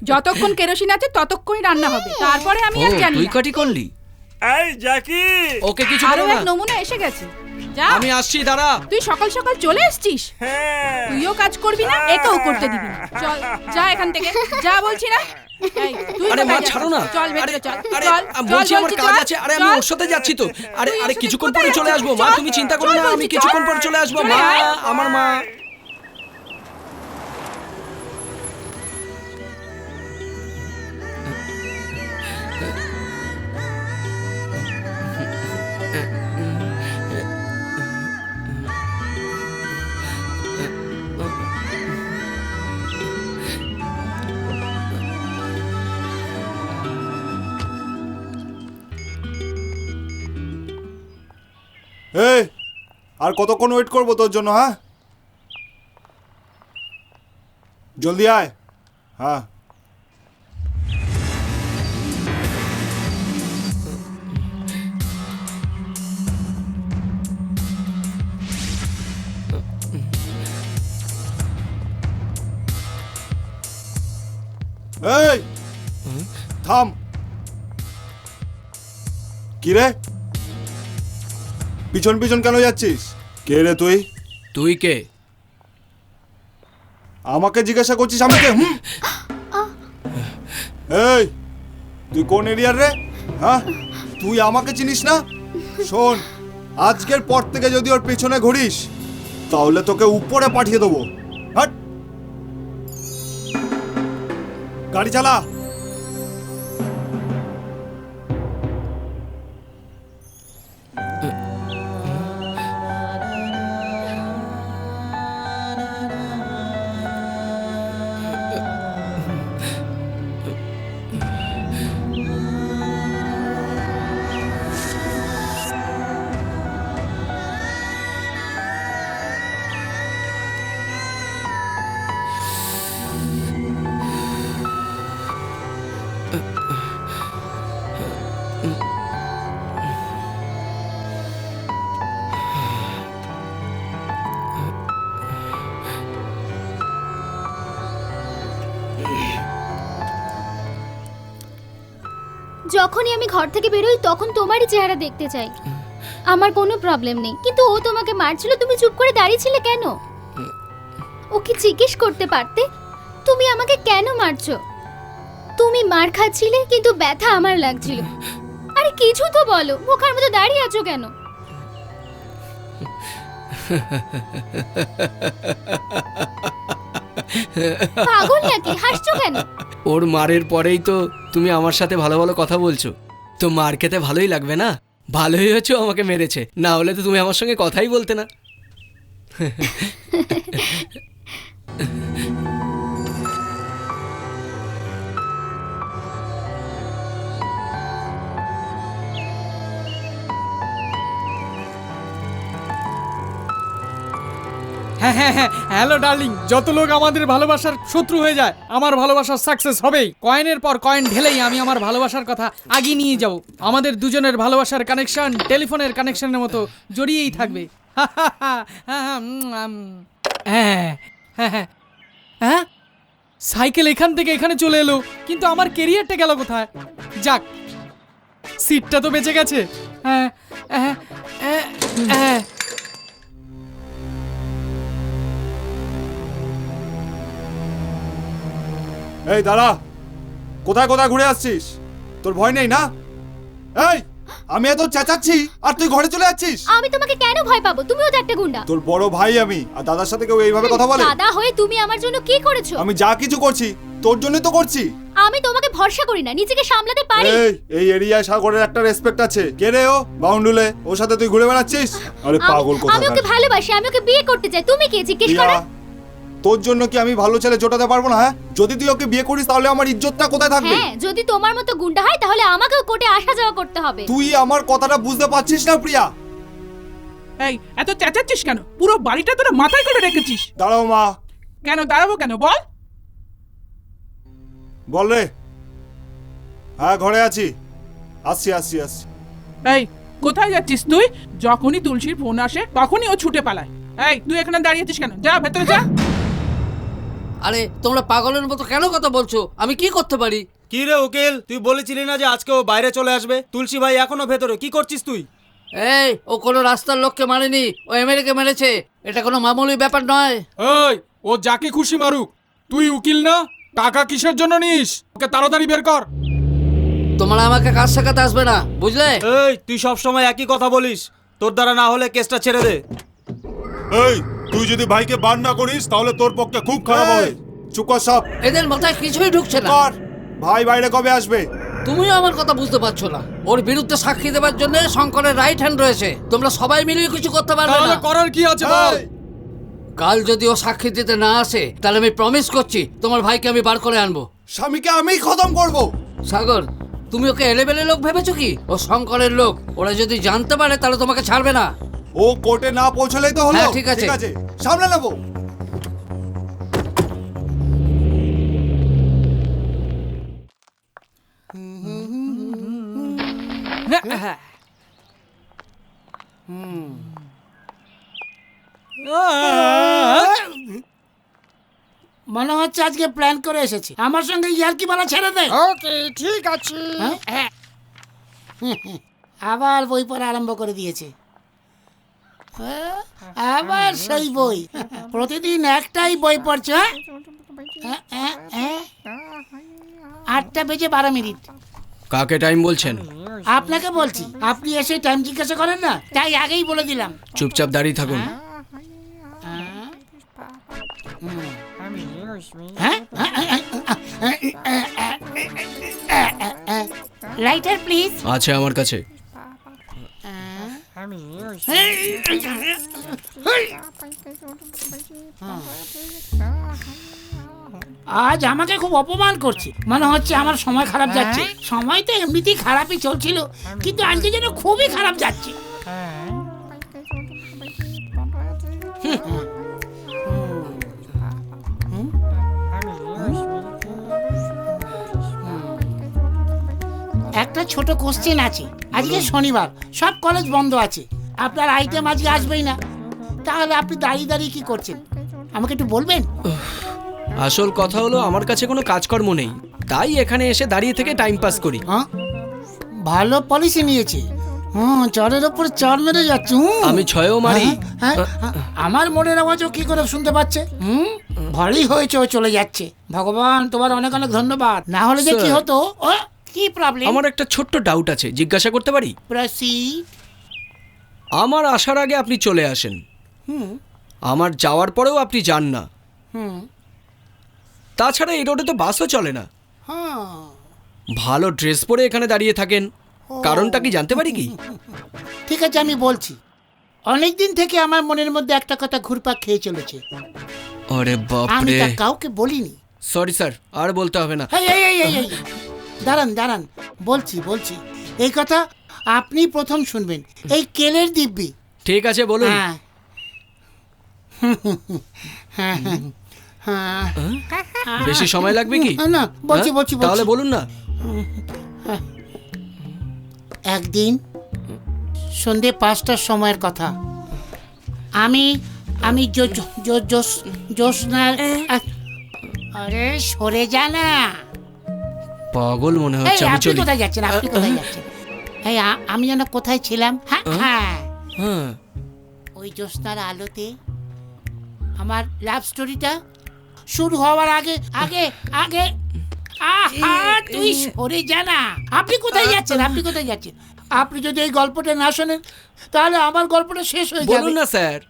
যতক্ষণ কেরোসিন আছে ততক্ষণই রান্না হবে, তারপরে আমি আর জানি না। তুই কাটি করলি? এই জ্যাকি, ওকে কিছু আরো বলো এক না। নমুনা এসে গেছে। যা, আমি আসছি, দাঁড়া। তুই সকাল সকাল চলে এসেছিস। তুইও কাজ করবি না, একেও করতে দিবি না। চল, যা এখান থেকে, যা বলছি না। এই, তুই আরে মা, কোথায় ছাড়ো যাচ্ছিস? না। চল ভেতরে চল। আরে চল, বলছি আমার কাজ চল, আছে। আরে আমি চল। ওর সাথে যাচ্ছি তো। আরে তুই আরে ওর কিছুক্ষণ সাথে পরে কোথায় চলে আসবো মা, যাচ্ছিস? তুমি চিন্তা করো চল না, আমি বলছি, কিছুক্ষণ চল। পরে চলে আসবো চলে মা, আয়। আমার মা। এই, আর কতক্ষণ ওয়েট করবো তোর জন্য? হ্যাঁ, জলদি আয়। হ্যাঁ, এই থাম। কি রে, পিছন পিছন কেন যাচ্ছিস? কে রে তুই? তুই কে? আমাকে জিজ্ঞাসা করছিস আমি কে? এই তুই কোন এরিয়ার রে? হ্যাঁ, তুই আমাকে চিনিস না? শোন, আজকের পর থেকে যদি ওর পেছনে ঘুরিস তাহলে তোকে উপরে পাঠিয়ে দেবো। হাট, গাড়ি চালা। যখনই আমি ঘর থেকে বেরোই তখন তোমারই চেহারা দেখতে চাই। আমার কোনো প্রবলেম নেই, কিন্তু ও তোমাকে মারছিল, তুমি চুপ করে দাঁড়িয়েছিলে কেন? ওকে জিজ্ঞেস করতে পারতে তুমি আমাকে কেন মারছো? তুমি মার খাচ্ছিলে কিন্তু ব্যথা আমার লাগছিল। আরে কিছু তো বলো, বোকার মতো দাঁড়িয়ে আছো কেন? পাগল নাকি? হাসছো কেন? ওর মারের পরেই তো তুমি আমার সাথে ভালো ভালো কথা বলছো, তো মার খেতে ভালোই লাগবে না? ভালোই হয়েছে আমাকে মেরেছে, না হলে তো তুমি আমার সঙ্গে কথাই বলতে না। হ্যাঁ হ্যাঁ হ্যাঁ, হ্যালো ডার্লিং। যত লোক আমাদের ভালোবাসার শত্রু হয়ে যায়, আমার ভালোবাসার সাকসেস হবেই। কয়েনের পর কয়েন ঢেলেই আমি আমার ভালোবাসার কথা আগিয়ে নিয়ে যাব। আমাদের দুজনের ভালোবাসার কানেকশন টেলিফোনের কানেকশনের মতো জড়িয়েই থাকবে। হ্যাঁ হ্যাঁ হ্যাঁ হ্যাঁ, সাইকেল এখান থেকে এখানে চলে এলো, কিন্তু আমার কেরিয়ারটা গেল কোথায়? যাক, সিটটা তো বেঁচে গেছে। হ্যাঁ হ্যাঁ হ্যাঁ হ্যাঁ। এই দাঁড়া, কোথায় কোথায় ঘুরে আসছিস? তোর ভয় নেই না? এই আমি এত চেঁচাচ্ছি আর তুই ঘরে চলে যাচ্ছিস। আমি তোমাকে কেন ভয় পাবো? তুমিও তো একটা গুন্ডা। তোর বড় ভাই আমি, আর দাদার সাথে কেউ এইভাবে কথা বলে? দাদা হয়ে তুমি আমার জন্য কি করেছো? আমি যা কিছু করছি তোর জন্যই তো করছি। আমি তোমাকে ভরসা করি না, নিজেকে সামলাতে পারি। এই এরিয়ায় সাগরের একটা রেসপেক্ট আছে। কে রে ও? বাউন্ডুলে, ওর সাথে তুই ঘুরে বেড়াচ্ছিস? আরে পাগল কোথাকার। আমি ওকে ভালোবাসি, আমি ওকে বিয়ে করতে চাই। তুমি কে জিজ্ঞেস করো? তোর জন্য কি আমি ভালো ছেলে জোটাতে পারবো না? হ্যাঁ, যদি তুই ওকে বিয়ে করিস তাহলে আমার ইজ্জতটা কোথায় থাকবে? হ্যাঁ, যদি তোমার মতো গুন্ডা হয় তাহলে আমাকেও কোর্টে আসা যাওয়া করতে হবে। তুই আমার কথাটা বুঝতে পারছিস না প্রিয়া? এই এত চেঁচাচ্ছিস কেন? পুরো বাড়িটা তোরা মাথায় করে রেখেছিস। দাঁড়াও মা। কেন দাঁড়াবো কেন বল? বল রে। হ্যাঁ ঘরে আছি, আসছি আসছি আসছি। এই কোথায় যাচ্ছিস তুই? যখনই তুলসীর ফোন আসে তখনই ও ছুটে পালায়। এই তুই এখানে দাঁড়িয়ে আছিস কেন? যা ভেতরে যা। আরে তোমরা পাগলের মতো কেন কথা বলছো? আমি কি করতে পারি? কি রে উকিল, তুই বলেছিলি না যে আজকে ও বাইরে চলে আসবে? তুলসী ভাই এখনো ভেতরে, কি করছিস তুই? এই ও কোনো রাস্তার লোককে মারেনি, ও এমএলএকে মেরেছে। এটা কোনো মামুলি ব্যাপার নয়। এই ও যাকে খুশি মারুক, তুই উকিল না? টাকা কিসের জন্য নিস? ওকে তাড়াতাড়ি বের কর। তোমরা আমাকে কাজ শেখাতে আসবে না, বুঝলে? এই তুই সব সময় একই কথা বলিস, তোর দ্বারা না হলে কেসটা ছেড়ে দে। এই তুই যদি ভাইকে বার না করিস তাহলে তোর পক্ষে খুব খারাপ হবে। চুপ কর সব। এদের মাথায় কিছুই ঢুকছে না। ভাই বাইরে কবে আসবে? তুমিও আমার কথা বুঝতে পারছো না। ওর বিরুদ্ধে সাক্ষী দেওয়ার জন্য শঙ্করের রাইট হ্যান্ড রয়েছে। তোমরা সবাই মিলে কিছু করতে পারবে না। করার কি আছে বল? কাল যদি ও সাক্ষী দিতে না আসে তাহলে আমি প্রমিস করছি তোমার ভাইকে আমি বার করে আনবো। স্বামীকে আমি খতম করব। সাগর, তুমি ওকে এলেবেলে লোক ভেবেছো কি? ও শঙ্করের লোক। ওরা যদি জানতে পারে তাহলে তোমাকে ছাড়বে না। ও কোর্টে না পৌঁছলেই তো হলো। হ্যাঁ, ঠিক আছে। সামনে নেবো। মনে হচ্ছে আজকে প্ল্যান করে এসেছে আমার সঙ্গে ইয়ার্কি বলা ছেড়ে দে। ওকে ঠিক আছে। হ্যাঁ? আবার বই পড়া আরম্ভ করে দিয়েছে। আবার সেই বই, প্রতিদিন একটাই বই পড়ছে। 8:12। কাকে টাইম বলছেন? আপনাকে বলছি, আপনি এসে টাইম জিজ্ঞাসা করেন না, তাই আগেই বলে দিলাম। চুপচাপ দাঁড়িয়ে থাকুন। Lighter please. আছে আমার কাছে। আজ আমাকে খুব অপমান করছে, মনে হচ্ছে আমার সময় খারাপ যাচ্ছে। সময় তো এমনিতেই খারাপই চলছিল, কিন্তু আজকে যেন খুবই খারাপ যাচ্ছে। একটা ছোট কোশ্চেন আছে। আজকে শনিবার, সব কলেজ বন্ধ আছে, আপনার আইটেম আজকে আসবেই না, তাহলে আপনি দাঁড়িয়ে দাঁড়িয়ে কি করছেন আমাকে একটু বলবেন? আসল কথা হলো আমার কাছে কোনো কাজকর্ম নেই, তাই এখানে এসে দাঁড়িয়ে থেকে টাইম পাস করি। ভালো পলিসি নিয়েছে। চরের ওপর চর মেরে যাচ্ছে। আমি ছয়ও মারি। আমার মনের আওয়াজও কি করে শুনতে পাচ্ছে? ভালোই হয়েছে, ও চলে যাচ্ছে। ভগবান তোমার অনেক অনেক ধন্যবাদ, না হলে যে কি হতো। কি প্রবলেম? আমার একটা ছোট্ট ডাউট আছে, জিজ্ঞাসা করতে পারি? প্রসিড। আমার আসার আগে আপনি চলে আসেন, আমার যাওয়ার পরেও আপনি যান না। তাছাড়া এই রোডে তো বাসও চলে না। ভালো ড্রেস পরে এখানে দাঁড়িয়ে থাকেন, কারণটা কি জানতে পারি কি? ঠিক আছে, আমি বলছি। অনেকদিন থেকে আমার মনের মধ্যে একটা কথা ঘুরপাক খেয়ে চলেছে। আরে বাপ আমি রে, তা কাউকে বলিনি। সরি স্যার, আর বলতে হবে না। এই, দাঁড়ান, বলছি। এই কথা আপনি প্রথম শুনবেন, এই কেলের দিব্যি। ঠিক আছে, বলুন। বেশি সময় লাগবে কি? না, বলছি। তাহলে বলুন না। একদিন সন্ধে 5টার সময়ের কথা, আমি জোসনার। আরে সরে যা না, পাগল মনে হচ্ছে। আমি আপনি চলি। কোথায় যাচ্ছেন? এই আমি যেন কোথায় ছিলাম? হ্যাঁ, ওই জ্যোৎস্নার আলোতে আমার লাভ স্টোরিটা শুরু হওয়ার আগে। তুই সরে যা না। আপনি কোথায় যাচ্ছেন? আপনি যদি এই গল্পটা না শোনেন তাহলে আমার গল্পটা শেষ হয়ে যাবে। বলুন না স্যার।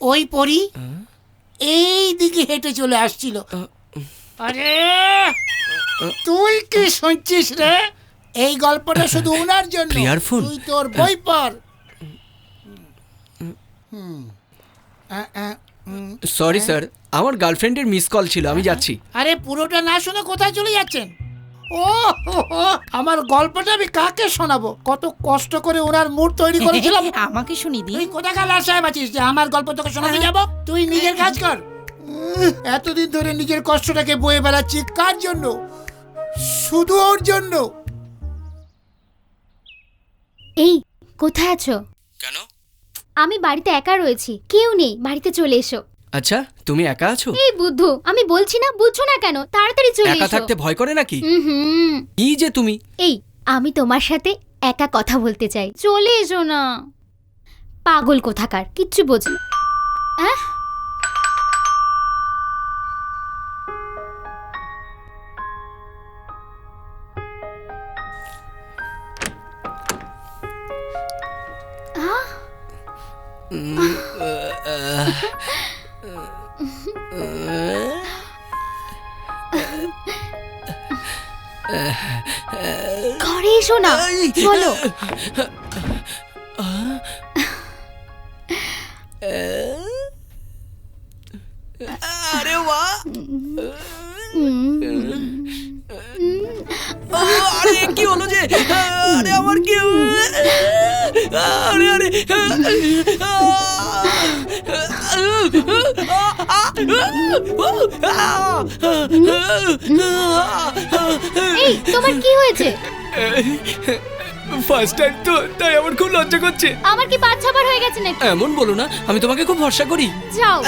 ওই পরি এই দিকে হেঁটে চলে আসছিল। আরে তুই কি শুনছিস রে? এই গল্পটা শুধু ওনার জন্য। তুই তোর বই পড়। সরি স্যার, আমার গার্লফ্রেন্ডের মিস কল ছিল, আমি যাচ্ছি। আরে পুরোটা না শুনে কোথায় চলে যাচ্ছেন? আমার গল্পটা আমি কাকে শোনাবো? কত কষ্ট করে ওনার মুড তৈরি করেছিলাম। আমাকে শুনি দি। তুই কোথাকার লাল সাহেব আছিস যে আমার গল্প তোকে শোনাতে যাব? তুই নিজের কাজ কর। এতদিন ধরে নিজের কষ্টটাকে বয়ে বেড়াচ্ছি কার জন্য? শুধু ওর জন্য। এই কোথায় আছো? কেন? আমি বাড়িতে একা রয়েছি, কেউ নেই, বাড়িতে চলে এসো। আচ্ছা, তুমি একা আছো? এই বুদ্ধু, আমি বলছি না, বুঝছো না কেন? তাড়াতাড়ি চলে এসো। একা থাকতে ভয় করে নাকি? কি যে তুমি। এই আমি তোমার সাথে একা কথা বলতে চাই, চলে এসো না। পাগল কোথাকার, কিচ্ছু বোঝে না। ঘরে এসো না, চলো। আরে বাহ, আরে কি হলো যে? আরে আমার কি? আরে এই তোমার কি হয়েছে? ফার্স্ট টাইম তো, তাই আমার খুব লজ্জা করছে। আমার কি বাচ্চাবার হয়ে গেছে নাকি? এমন বলো না, আমি তোমাকে খুব ভরসা করি। যাও।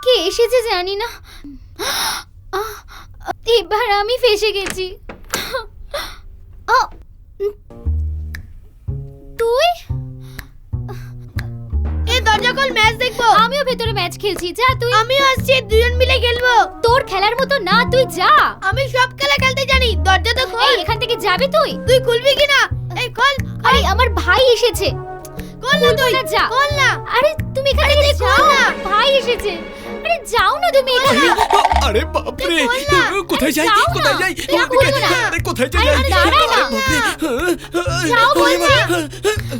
কে এসেছে জানি না, এবার আমি ফেসে গেছি। তুই এই দরজা খোল, ম্যাচ দেখবো। আমিও ভেতরে ম্যাচ খেলছি, যা তুই। আমিও আসছি, দুজন মিলে খেলবো। তোর খেলার মতো না, তুই যা। আমি সব খেলা খেলতে জানি, দরজা তো খোল। এখান থেকে যাবি তুই? তুই খুলবি কিনা? এই খোল। আরে আমার ভাই এসেছে। খোল না তুই, যা। খোল না। আরে তুমি এখান থেকে যাও না, ভাই এসেছে। আরে যাও না তুমি। আরে বাপ রে, কোথায় যাই কোথায় যাই? আরে কোথায় যাই? দাঁড়া না, যাও বলছি।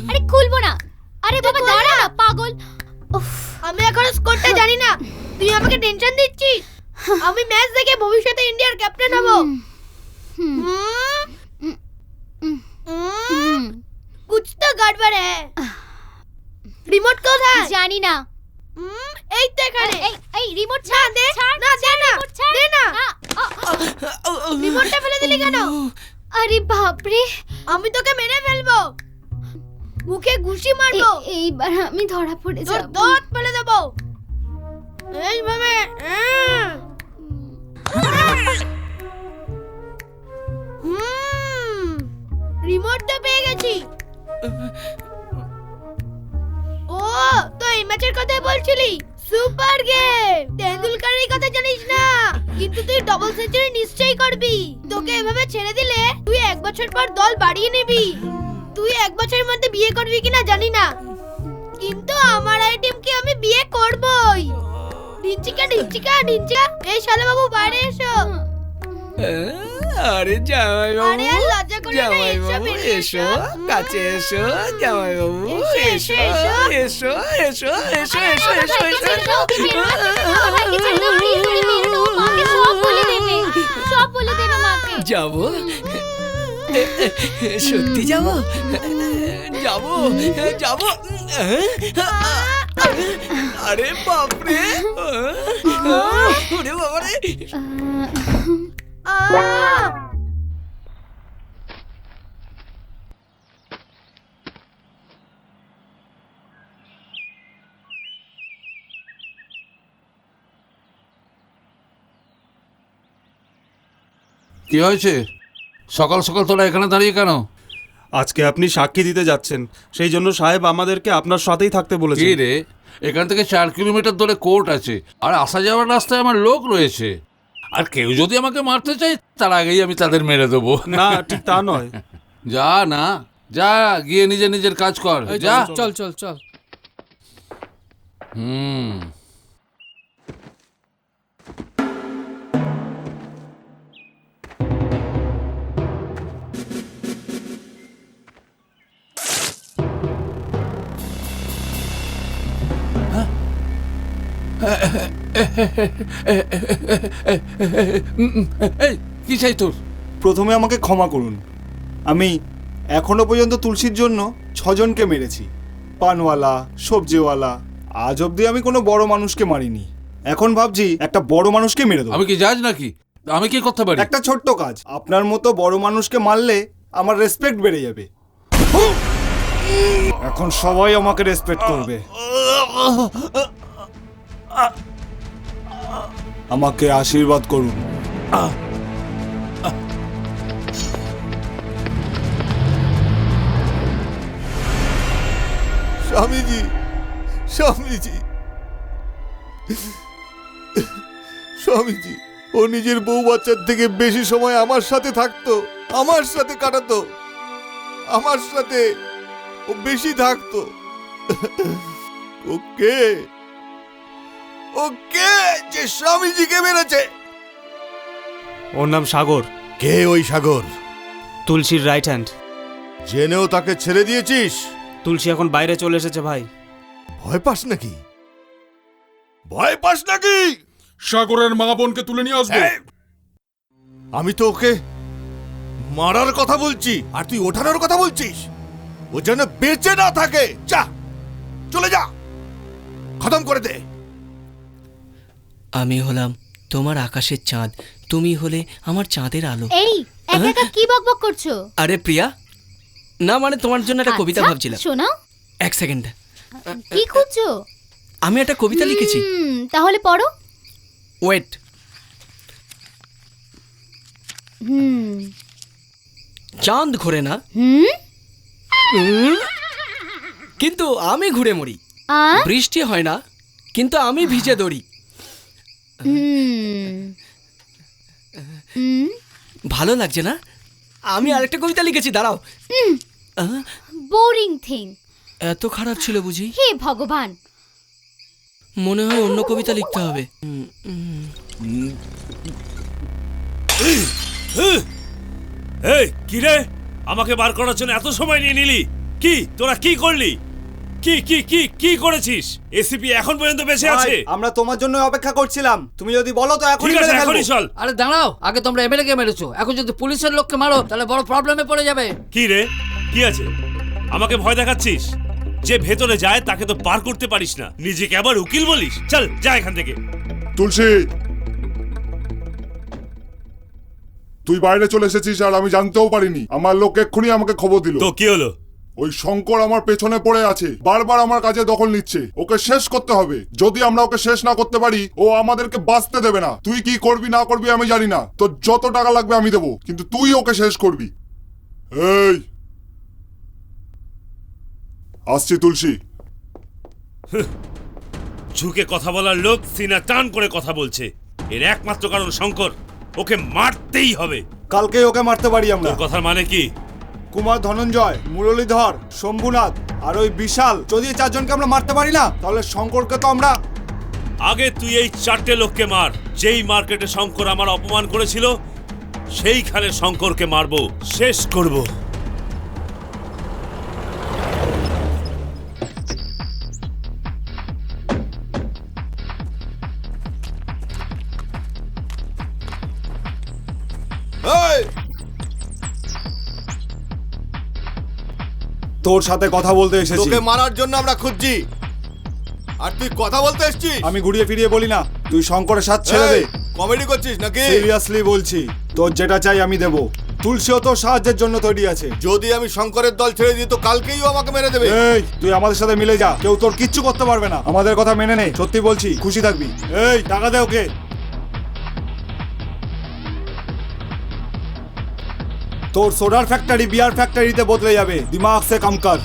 আরে খুলবো না। আরে বাবা দাঁড়া না, পাগল। আমি এখন স্কোরটা জানি না, তুই আমাকে টেনশন দিচ্ছিস। আমি ম্যাচ দেখে ভবিষ্যতে ইন্ডিয়ার ক্যাপ্টেন হব। कुछ तो गड़बड़ है। रिमोट কোথায়? জানি না। এই তো এখানে। এই রিমোট ছাড় দে। না দে না, দে না। রিমোটটা ফেলে দিলি কেন? আরে বাপ রে, আমি তোকে মেরে ফেলবো, মুখে ঘুষি মারবো। এইবার আমি ধরা পড়ে যাব, দাঁত ফেলে দেব এইভাবে। রিমোটটা পেয়ে গেছি। ও তো এই ম্যাচের কথা বলছিলি? Super game. তেন্ডুলকারের কথা জানিস না, কিন্তু তুই ডাবল সেঞ্চুরি নিশ্চয়ই করবি। তোকে এভাবে ছেড়ে দিলে তুই 1 বছর পর দল বাড়িয়ে নিবি। তুই 1 বছরের মধ্যে বিয়ে করবি কিনা জানি না, কিন্তু আমার এই টিমকে আমি বিয়ে করবই। ঢিঞ্চিকা ঢিঞ্চিকা ঢিঞ্চিকা। এই শালা বাবু বাইরে এসো। আরে জামাই বাবু, আরে আর লজ্জা করে না, জামাই এসো, বাবু বেরিয়ে এসো, কাছে এসো জামাই বাবু, এসো এসো এসো এসো এসো এসো এসো। সব বলে দেবে মাকে। যাবো, সত্যি যাবো, যাবো যাবো। আরে বাপরে, ওরে বাবারে। কি হয়েছে? সকাল সকাল তোরা এখানে দাঁড়িয়ে কেন? আজকে আপনি সাক্ষী দিতে যাচ্ছেন, সেই জন্য সাহেব আমাদেরকে আপনার সাথেই থাকতে বলেছে। কি রে, এখান থেকে 4 কিলোমিটার দূরে কোর্ট আছে, আর আসা যাওয়ার রাস্তায় আমার লোক রয়েছে। আর কেউ যদি আমাকে মারতে চায় তার আগেই আমি তাদের মেরে দেবো। না ঠিক তা নয়। যা না, যা গিয়ে নিজে নিজের কাজ কর, যা। চল চল চল। এই কি চাই তোর? প্রথমে আমাকে ক্ষমা করুন, আমি এখনো পর্যন্ত তুলসীর জন্য 6 জনকে মেরেছি। পানওয়ালা, সবজিওয়ালা। আজ অব্দি আমি কোনো বড় মানুষকে মারিনি। এখন ভাবছি একটা বড় মানুষকে মেরে দেবো। আমি কি জাজ নাকি? আমি কি করতে পারি? একটা ছোট্ট কাজ, আপনার মতো বড় মানুষকে মারলে আমার রেসপেক্ট বেড়ে যাবে। এখন সবাই আমাকে রেসপেক্ট করবে। আমাকে আশীর্বাদ করুন। স্বামীজি, স্বামীজি, স্বামীজি, ও নিজের বউ বাচ্চার থেকে বেশি সময় আমার সাথে থাকতো, আমার সাথে কাটাতো, আমার সাথে ও বেশি থাকতো। ওকে, ওকে যে স্বামীজিকে মেরেছে। ওর নাম সাগর। কে ওই সাগর? তুলসীর রাইট হ্যান্ড। জেনেও তাকে ছেড়ে দিয়েছিস? তুলসী এখন বাইরে চলে এসেছে ভাই। ভয় পাস নাকি? ভয় পাস নাকি? সাগরের মা বোনকে তুলে নিয়ে আসবে। আমি তো ওকে মারার কথা বলছি, আর তুই ওঠানোর কথা বলছিস। ও যেন বেঁচে না থাকে। যা চলে যা, খতম করে দে। আমি হলাম তোমার আকাশের চাঁদ, তুমি হলে আমার চাঁদের আলো। এই একা একা কি বকবক করছো? আরে প্রিয়া, না মানে তোমার জন্য একটা কবিতা আচ্ছা, ভাবছিলাম। শোনাও। এক সেকেন্ড, কি খুঁজছো? আমি একটা কবিতা লিখেছি। তাহলে পড়ো। ওয়েট। চাঁদ ঘোরে না, কিন্তু আমি ঘুরে মরি। বৃষ্টি হয় না, কিন্তু আমি ভিজে দৌড়ি। ভালো লাগছে না? আমি আরেকটা কবিতা লিখেছি, দাঁড়াও। Boring thing. এত খারাপ ছিল বুঝি? হে ভগবান, মনে হয় অন্য কবিতা লিখতে হবে। এই কি রে, আমাকে বার করার জন্য এত সময় নিয়ে নিলি? কি তোরা কি করলি? কি কি কি কি করেছিস? এসিপি এখন পর্যন্ত বেঁচে আছে। আমরা তোমার জন্য অপেক্ষা করছিলাম, তুমি যদি বলো তো এখনই ঠিক আছে, মেরে ফেলবো। এখনই চল। আরে দাঁড়াও, আগে তোমরা এমএলএ কে মেরেছো, এখন যদি পুলিশের লোককে মারো তাহলে বড় প্রবলেমে পড়ে যাবে। কি রে, কি আছে? আমাকে ভয় দেখাচ্ছিস? যে ভেতরে যায় তাকে তো পার করতে পারিস না, নিজেকে আবার উকিল বলিস? চল যা এখান থেকে। তুলসী, তুই বাইরে চলে এসেছিস আর আমি জানতেও পারিনি। আমার লোক এক্ষুনি আমাকে খবর দিল। তো কি হলো? ওই শঙ্কর আমার পেছনে পড়ে আছে, বারবার আমার কাছে দখল নিচ্ছে। ওকে শেষ করতে হবে। যদি আমরা ওকে শেষ না করতে পারি, ও আমাদেরকে বাঁচতে দেবে না। তুই কি করবি না করবি আমি জানি না, তোর যত টাকা লাগবে আমি দেবো, কিন্তু তুই ওকে শেষ করবি। এই আসছি তুলসী। ঝুঁকে কথা বলার লোক সিনা টান করে কথা বলছে। এর একমাত্র কারণ শঙ্কর, ওকে মারতেই হবে। কালকে ওকে মারতে পারি আমরা। তোর কথার মানে কি? কুমার, ধনঞ্জয়, মুরলীধর, শম্ভুনাথ আর ওই বিশাল, যদি এই চারজনকে আমরা মারতে পারি না, তাহলে শঙ্করকে তো আমরা... আগে তুই এই চারটে লোককে মার। যেই মার্কেটে শঙ্কর আমার অপমান করেছিল, সেইখানে শঙ্করকে মারবো, শেষ করব। তোর সাথে কথা বলতে এসেছি। তোকে মারার জন্য আমরা খুঁজছি, আর তুই কথা বলতে এসেছিস? আমি ঘুরিয়ে ফিরিয়ে বলি না, তুই শঙ্করের সাথে ছেড়ে দে। কমেডি করছিস নাকি? সিরিয়াসলি বলছি, তোর যেটা চাই আমি দেব। তুলসীও তো সাহায্যের জন্য তৈরি আছে। যদি আমি শঙ্করের দল ছেড়ে দিই তো কালকেই ও আমাকে মেরে দেবে। এই তুই আমাদের সাথে মিলে যা, কেউ তোর কিচ্ছু করতে পারবে না। আমাদের কথা মেনে নে, সত্যি বলছি, খুশি থাকবি। এই টাকা দে ওকে। তোর সোডার ফ্যাক্টরি বিয়ার ফ্যাক্টরিতে বদলে যাবে। দিমাগ সে কাম কর।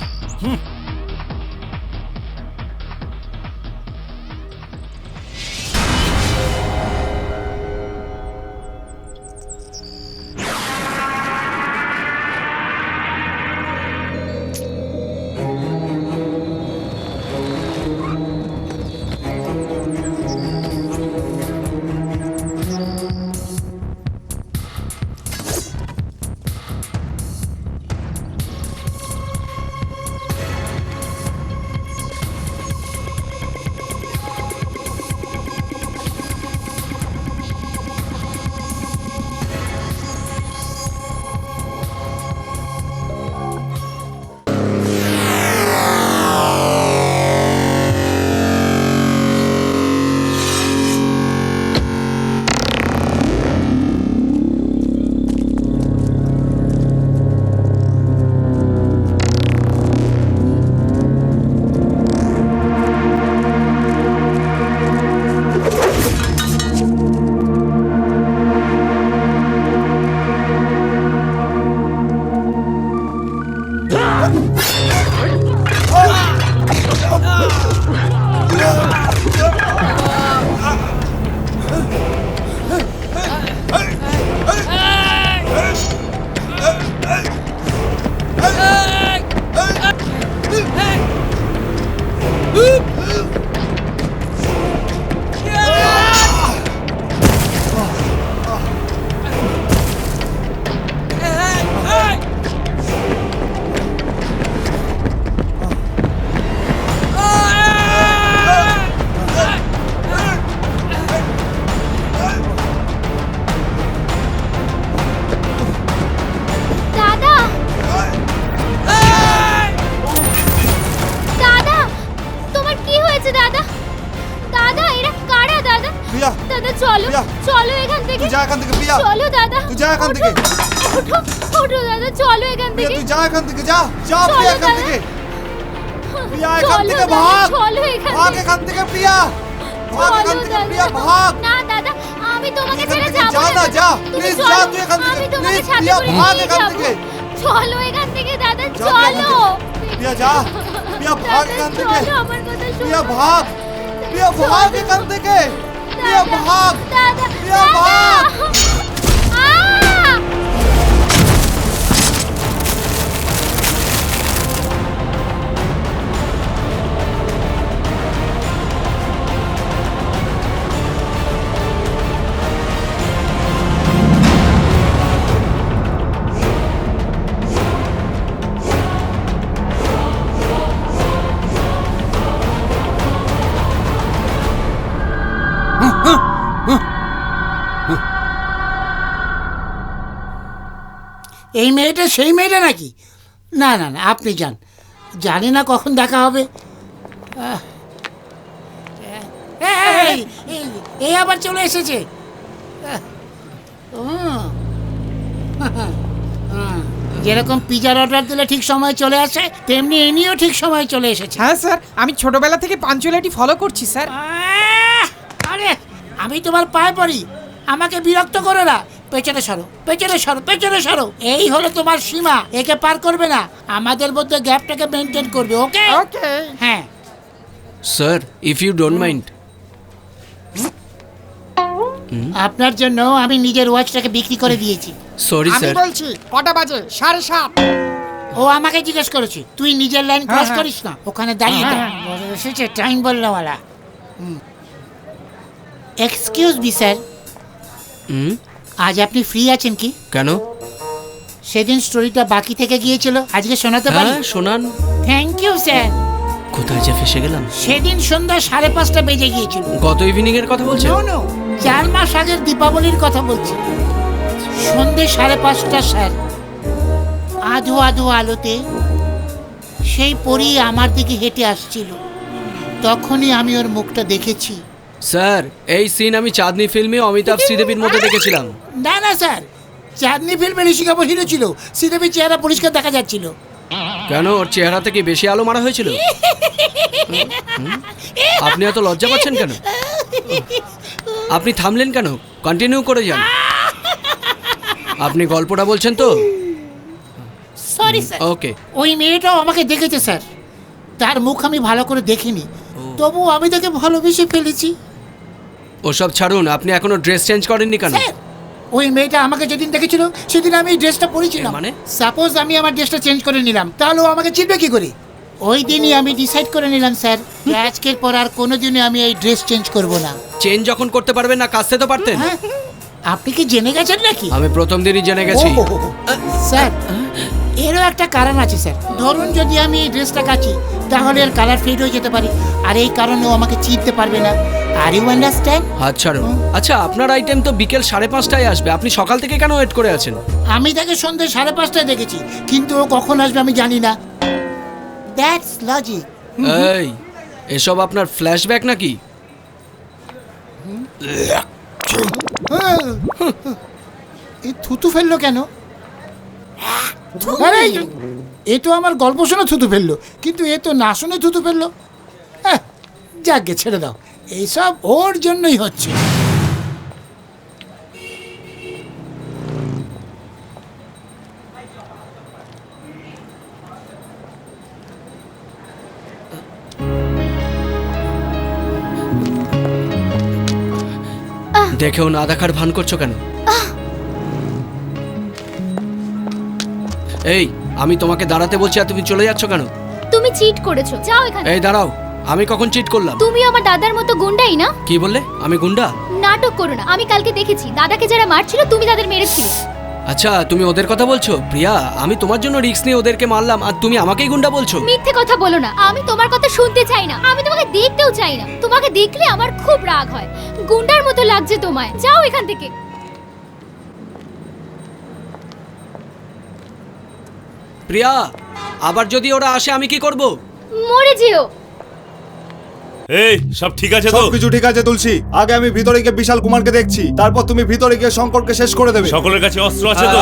চলো চলো এখান থেকে তুই যা এখান থেকে প্রিয়া চলো দাদা তুই যা এখান থেকে ওঠো ওঠো দাদা চলো এখান প্রিয়া থেকে তুই যা এখান থেকে যা যা চলো প্রিয়া এখান দাদা। থেকে প্রিয়া এখান চলো থেকে দাদা, ভাগ চলো এখান ভাগ থেকে। এখান থেকে প্রিয়া ভাগ চলো এখান থেকে দাদা। প্রিয়া ভাগ না দাদা আমি তোমাকে এখান ছেড়ে থেকে যাবো যা না যা তুমি প্লিজ চলো, যা তুই এখান থেকে আমি তোমাকে প্লিজ সাথে প্রিয়া করে ভাগ নিয়ে এখান যাবো। থেকে চলো এখান থেকে দাদা যা প্রিয়া এখান চলো থেকে। প্রিয়া যা প্রিয়া ভাগ এখান থেকে চলো আমার কথা শোনো প্রিয়া ভাগ প্রিয়া ভাগ এখান থেকে প্রিয়া ভাগ দাদা প্রিয়া ভাগ এই মেয়েটা সেই মেয়েটা নাকি? না না না, আপনি যান, জানি না কখন দেখা হবে। আহ, এই, এই, এই আবার চলে এসেছে। যেরকম পিজার অর্ডার দিলে ঠিক সময় চলে আসে, তেমনি ইনিও ঠিক সময় চলে এসেছে। হ্যাঁ স্যার, আমি ছোটবেলা থেকে পাঞ্চুয়ালিটি ফলো করছি স্যার। আরে আমি তোমার পায়ে পড়ি, আমাকে বিরক্ত করো না। পেছনে সরো, পেছনে সরো, পেছনে সরো। এই হলো তোমার সীমা, একে পার করবে না। আমাদের মধ্যে গ্যাপটাকে মেনটেন করবে, ওকে? ওকে। হ্যাঁ sir, if you don't mind. আপনার জন্য আমি নিজের ওয়াচটাকে বিক্রি করে দিয়েছি। সরি আমি স্যার। বলছি কটা বাজে? 7:30। ও আমাকে জিজ্ঞেস করেছে, তুই নিজের লাইন ক্রস করিস না, ওখানে দাঁড়িয়ে থাক। বলে এসেছে টাইম বলনেওয়ালা। এক্সকিউজ মি স্যার, আজ আপনি ফ্রি আছেন কি? কেন? সেদিন স্টোরিটা বাকি থেকে গিয়েছিল, আজকে শোনাতে পারি? হ্যাঁ, শোনান। Thank you sir. কোথায় যে ফেসে গেলাম? সেদিন সন্ধ্যা 5:30 বেজে গিয়েছিল। গত ইভিনিং এর কথা বলছেন? নো নো, 4 মাস আগের দীপাবলির কথা বলছি। সন্ধ্যে 5:30 স্যার, আধো আধো আলোতে সেই পরী আমার দিকে হেঁটে আসছিল। তখনই আমি ওর মুখটা দেখেছি। স্যার, এই সিন আমি চাঁদনি ফিল্মে অমিতাভ শ্রীদেবীর মধ্যে দেখেছিলাম। না না স্যার, চাঁদনি ফিল্মে ঋষি কাপুর হিরো ছিল, শ্রীদেবীর চেহারা পরিষ্কার দেখা যাচ্ছিল। কেন, ওর চেহারাতে কি বেশি আলো মারা হয়েছিল? আপনি এত লজ্জা পাচ্ছেন কেন? আপনি থামলেন কেন? কন্টিনিউ করে যান। আপনি গল্পটা বলছেন তো? Sorry sir. ওকে। ওই মেয়েটাও আমাকে দেখেছে স্যার, তার মুখ আমি ভালো করে দেখিনি, তবু আমি তাকে ভালোবেসে ফেলেছি। ওসব ছাড়ুন, আপনি এখনো ড্রেস চেঞ্জ করেননি কেন? স্যার, ওই মেয়েটা আমাকে যেদিন দেখেছিল সেদিন আমি এই ড্রেসটা পরেছিলাম। মানে সাপোজ আমি আমার ড্রেসটা চেঞ্জ করে নিলাম, তাহলে ও আমাকে চিনবে কি করে? ওই দিনই আমি ডিসাইড করে নিলাম স্যার, যে আজকের পর আর কোনোদিনই আমি এই ড্রেস চেঞ্জ করব না। চেঞ্জ যখন করতে পারবেন না, কাচতে তো পারতেন। আপনি কি জেনে গেছেন নাকি? আমি প্রথম দিনই জেনে গেছি। স্যার, এরও একটা কারণ আছে স্যার। ধরুন যদি আমি এই ড্রেসটা কাচি, তাহলে এর কালার ফেড হয়ে যেতে পারে, আর এই কারণেও আমাকে চিনতে পারবে না। Are you understand? হাত ছাড়ুন। আচ্ছা, আপনার আইটেম তো বিকেল 5:30টায় আসবে, আপনি সকাল থেকে কেন ওয়েট করে আছেন? আমি তাকে সন্ধ্যে 5:30টায় দেখেছি, কিন্তু ও কখন আসবে আমি জানি না। That's logic. এই, এসব আপনার ফ্ল্যাশব্যাক নাকি? এই থুতু ফেললো কেন? আরে, এ তো আমার গল্প শুনে থুতু ফেললো, কিন্তু এ তো না শুনে থুতু ফেললো। যাকগে, ছেড়ে দাও, এইসব ওর জন্যই হচ্ছে। দেখেও না দেখার ভান করছো কেন? এই, আমি তোমাকে দাঁড়াতে বলছি আর তুমি চলে যাচ্ছ কেন? তুমি চিট করেছো, যাও এখানে। এই দাঁড়াও, আমি কখন চিট করলাম? তুমি আমার দাদার মতো গুন্ডাই না? কি বললে? আমি গুন্ডা? নাটক করো না, আমি কালকে দেখেছি দাদাকে যারা মারছিল তুমি তাদের মেরেছিলে। আচ্ছা, তুমি ওদের কথা বলছো? প্রিয়া, আমি তোমার জন্য রিস্ক নিয়ে ওদেরকে মারলাম আর তুমি আমাকেই গুন্ডা বলছো? মিথ্যে কথা বলো না, আমি তোমার কথা শুনতে চাই না, আমি তোমাকে দেখতেও চাই না। তোমাকে দেখলে আমার খুব রাগ হয়, গুন্ডার মতো লাগছে তোমায়। যাও এখান থেকে। প্রিয়া, আবার যদি ওরা আসে আমি কি করব? মরে যেও। এই সব ঠিক আছে তো? সবকিছু ঠিক আছে তুলসী, আগে আমি ভিতরে গিয়ে বিশাল কুমারকে দেখছি, তারপর তুমি ভিতরে গিয়ে শঙ্করকে শেষ করে দেবে। সকলের কাছে অস্ত্র আছে তো?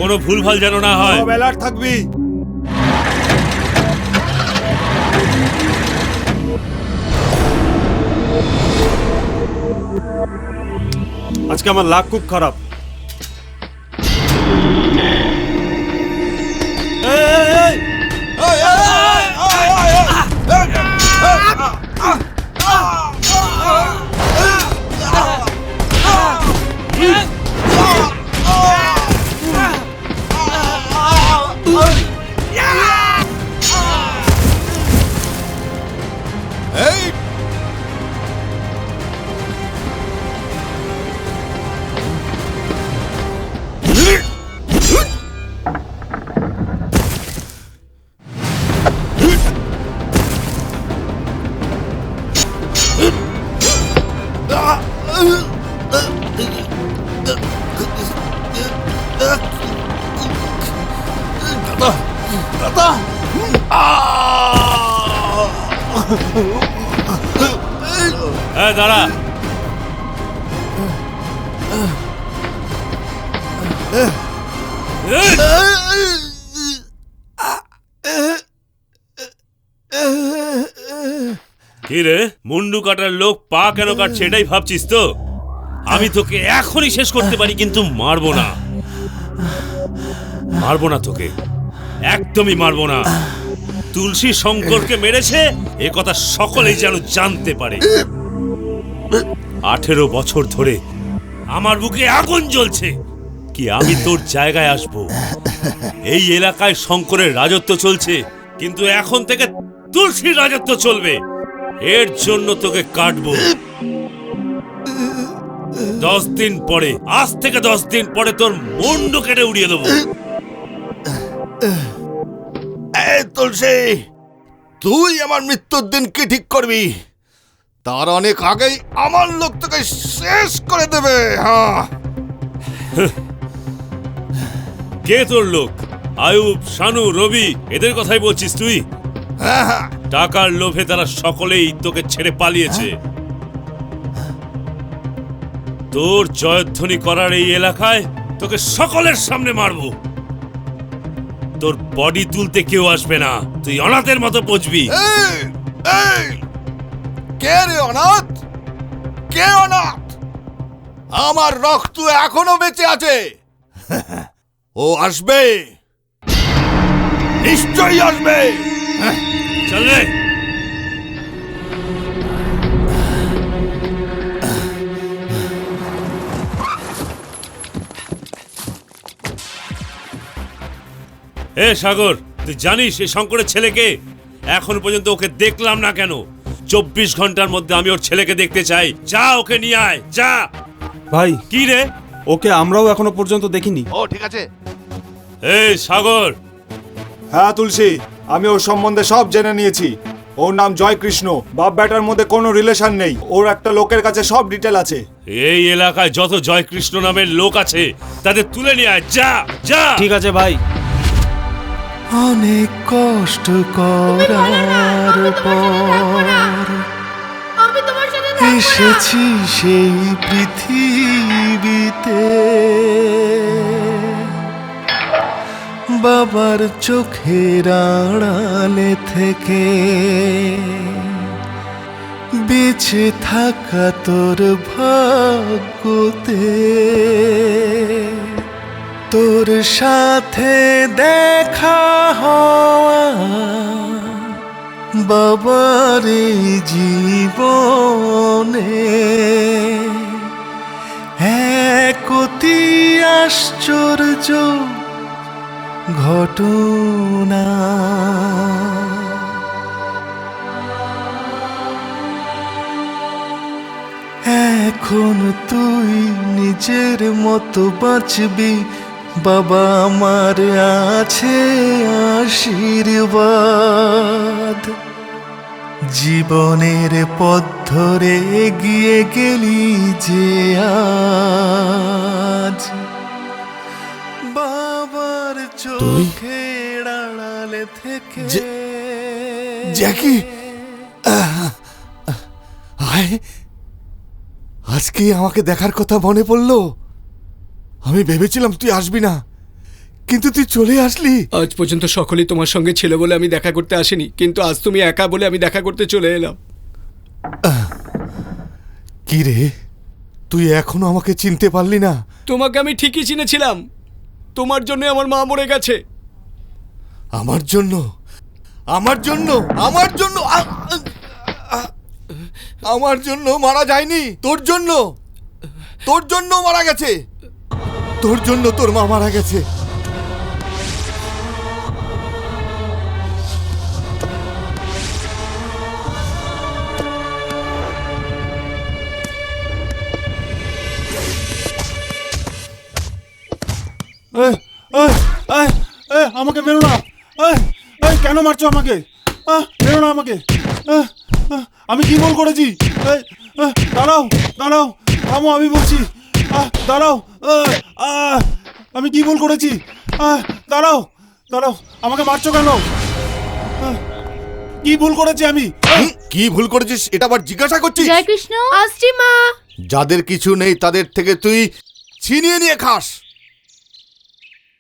কোনো ভুলভাল যেন না হয়। সব অ্যালার্ট থাকবি। আজকে আমার লাক খুব খারাপ। হ্যাঁ দাঁড়া। কি রে, মুন্ডু কাটার লোক পা কেন কাটছে এটাই ভাবছিস তো? আমি তোকে এখনই শেষ করতে পারি, কিন্তু মারবো না। মারবো না তোকে, একদমই মারবো না। তুলসী শঙ্করকে মেরেছে এ কথা সকলেই যেন জানতে পারে। 18 বছর ধরে আমার বুকে আগুন জ্বলছে কি আমি তোর জায়গায় আসব। এই এলাকায় শঙ্করের রাজত্ব চলছে, কিন্তু এখন থেকে তুলসীর রাজত্ব চলবে। এর জন্য তোকে কাটবো। 10 দিন পরে, আজ থেকে 10 দিন পরে তোর মুন্ডু কেটে উড়িয়ে দেবো। এই তুলসী, তুই আমার মৃত্যুর দিন কি ঠিক করবি? তার অনেক আগেই আমার লোক তোকে শেষ করে দেবে। হ্যাঁ, কে তোর লোক? আয়ুব, শানু, রবি, এদের কথাই বলছিস তুই? টাকার লোভে তারা সকলেই তোকে ছেড়ে পালিয়েছে। তোর জয়ধ্বনি করার এই এলাকায় তোকে সকলের সামনে মারবো। তোর বডি তুলতে কেউ আসবে না, তুই অনাথের মতো পচবি। কে রে অনাথ? কে অনাথ? আমার রক্ত এখনো বেঁচে আছে। ও আসবে, নিশ্চয়ই আসবে। চল রে। এ সাগর, তুই জানিস এই শঙ্করের ছেলেকে? এখন পর্যন্ত ওকে দেখলাম না কেন? 24 ঘন্টার মধ্যে আমি ওর ছেলেকে দেখতে চাই। যা, ওকে নিয়ে আয়, যা। ভাই কি রে? ওকে আমরাও এখনো পর্যন্ত দেখিনি। ও ঠিক আছে। এই সাগর। হ্যাঁ তুলসী, আমি ওর সম্বন্ধে সব জেনে নিয়েছি। ওর নাম জয় কৃষ্ণ, বাপ বেটার মধ্যে কোনো রিলেশন নেই। ওর একটা লোকের কাছে সব ডিটেল আছে। এই এলাকায় যত জয় কৃষ্ণ নামের লোক আছে তাদের তুলে নিয়ে আয়, যা যা। ঠিক আছে ভাই। অনেক কষ্ট করার পর এসেছি সেই পৃথিবীতে। বাবার চোখের আড়ালে থেকে বেঁচে থাকা তোর ভাগ্যতে। তোর সাথে দেখা হওয়া বাবার এই জীবনে এক অতি আশ্চর্য ঘটনা। এখন তুই নিজের মতো বাঁচবি, বাবা আমার আছে আশীর্বাদ। জীবনের পথ ধরে এগিয়ে গেলি যে আজ, বাবার চোখের আড়ালে থেকে। জ্যাকি, আজকে আমাকে দেখার কথা মনে পড়লো। আমি ভেবেছিলাম তুই আসবি না, কিন্তু তুই চলে আসলি। আজ পর্যন্ত সকলেই তোমার সঙ্গে ছিল বলে আমি দেখা করতে আসিনি, কিন্তু আজ তুমি একা বলে আমি দেখা করতে চলে এলাম। কি রে, তুই এখনো আমাকে চিনতে পারলি না? তোমাকে আমি ঠিকই চিনেছিলাম। তোমার জন্য আমার মা মরে গেছে। আমার জন্য? আমার জন্য? আমার জন্য? আমার জন্য মারা যায়নি, তোর জন্য। তোর জন্য মারা গেছে। তোর জন্য তোর মা মারা গেছে। আমাকে বেরো না। কেন মারছো আমাকে? বেরো না আমাকে। আমি কি ভুল করেছি? দাঁড়াও দাঁড়াও, থামো, আমি বলছি। দাঁড়াও, আমি কি ভুল করেছি? দাঁড়াও দাঁড়াও, আমাকে মারছো কেন? কি ভুল করেছি আমি? কি ভুল করেছিস এটা আবার জিজ্ঞাসা করছিস? জয় কৃষ্ণ। আসছি মা। যাদের কিছু নেই তাদের থেকে তুই ছিনিয়ে নিয়ে খাস।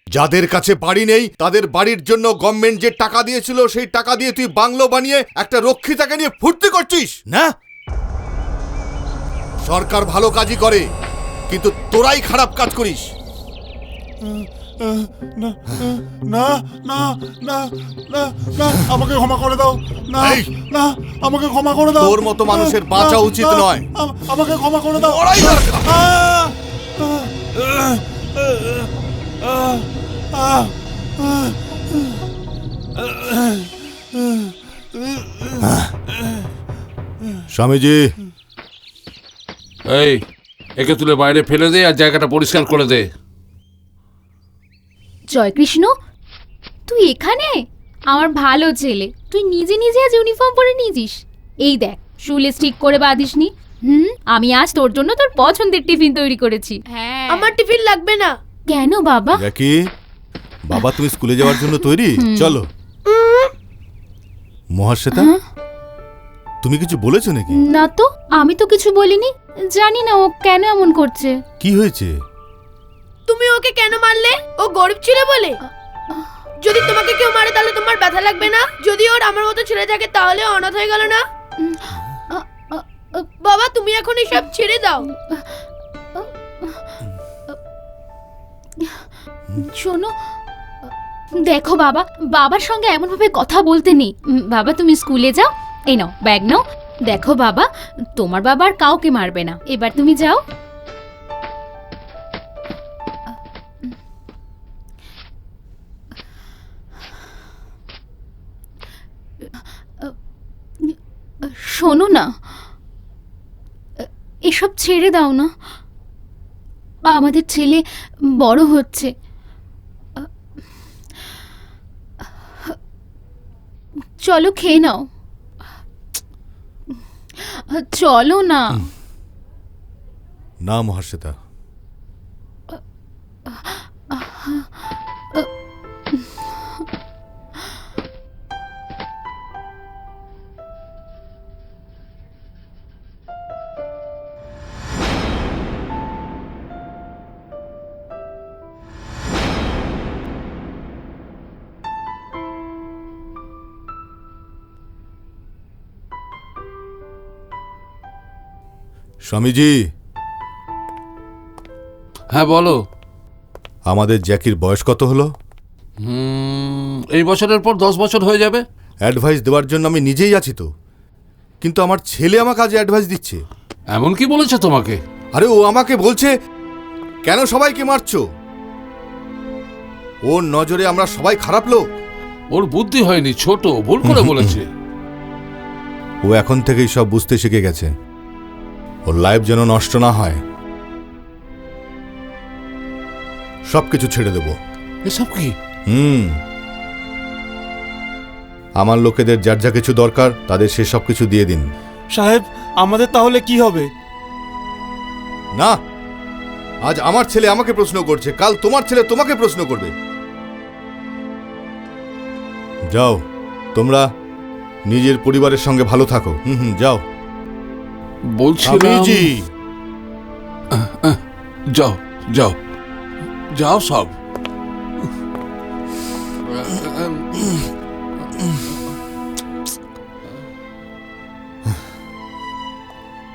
যাদের কাছে বাড়ি নেই তাদের বাড়ির জন্য গভর্নমেন্ট যে টাকা দিয়েছিল সেই টাকা দিয়ে তুই বাংলো বানিয়ে একটা রক্ষিতাকে নিয়ে ফুর্তি করছিস না? সরকার ভালো কাজই করে, কিন্তু তোরাই খারাপ কাজ করিস। না না না না না না, আমাকে ক্ষমা করে দাও। না না, আমাকে ক্ষমা করে দাও। তোর মতো মানুষের বাঁচা উচিত নয়। আমাকে ক্ষমা করে দাও। স্বামীজি, এই একে তুলে বাইরে ফেলে দে আর জায়গাটা পরিষ্কার করে দে। জয় কৃষ্ণ, তুই এখানে? আমার ভালো ছেলে, তুই নিজে নিজে আজ ইউনিফর্ম পরে নিয়েছিস। এই দেখ, শুলেস ঠিক করে বাঁধিসনি। আমি আজ তোর জন্য তোর পছন্দের টিফিন তৈরি করেছি। হ্যাঁ। আমার টিফিন লাগবে না। কেন বাবা? কি বাবা, তুমি স্কুলে যাওয়ার জন্য তৈরি? চলো। মহাশ্বেতা, তুমি কিছু বলেছো নাকি? না তো, আমি তো কিছু বলিনি। জানি না ও কেন এমন করছে। কি হয়েছে? তুমি ওকে কেন মারলে? ও গরিব ছিল বলে? যদি তোমাকে কেউ মারে তাহলে তোমার ব্যথা লাগবে না? যদি ওর আমার মতো ছেলে থাকে তাহলে অনাথ হয়ে গেল না? বাবা, তুমি এখন এসব ছেড়ে দাও। শোনো, দেখো বাবা, বাবার সঙ্গে এমন ভাবে কথা বলতে নেই। বাবা, তুমি স্কুলে যাও। এই নাও ব্যাগ নাও। দেখো বাবা, তোমার বাবা আর কাউকে মারবে না। এবার তুমি যাও। শোনো না, এসব ছেড়ে দাও না। আমাদের ছেলে বড় হচ্ছে। চলো খেয়ে নাও। চলো না। না মহাশ্বেতা, স্বামীজি। হ্যাঁ বলো। আমাদের জ্যাকির বয়স কত হলো? এই বছরের পর 10 বছর হয়ে যাবে। অ্যাডভাইস দেওয়ার জন্য আমি নিজেই আছি তো, কিন্তু আমার ছেলে আমাকে আজ অ্যাডভাইস দিচ্ছে। এমন কি বলেছে তোমাকে? আরে ও আমাকে বলছে কেন সবাইকে মারছো। ওর নজরে আমরা সবাই খারাপ লোক। ওর বুদ্ধি হয়নি, ছোট, ভুল করে বলেছে। ও এখন থেকেই সব বুঝতে শিখে গেছে। ওর লাইফ যেন নষ্ট না হয়। সবকিছু ছেড়ে দেব। এসব কি? আমার লোকেদের যার যা কিছু দরকার তাদের সে সব কিছু দিয়ে দিন। সাহেব, আমাদের তাহলে কি হবে? না, আজ আমার ছেলে আমাকে প্রশ্ন করছে, কাল তোমার ছেলে তোমাকে প্রশ্ন করবে। যাও, তোমরা নিজের পরিবারের সঙ্গে ভালো থাকো। যাও। বলছিলাম স্বামীজি। যাও যাও যাও সব।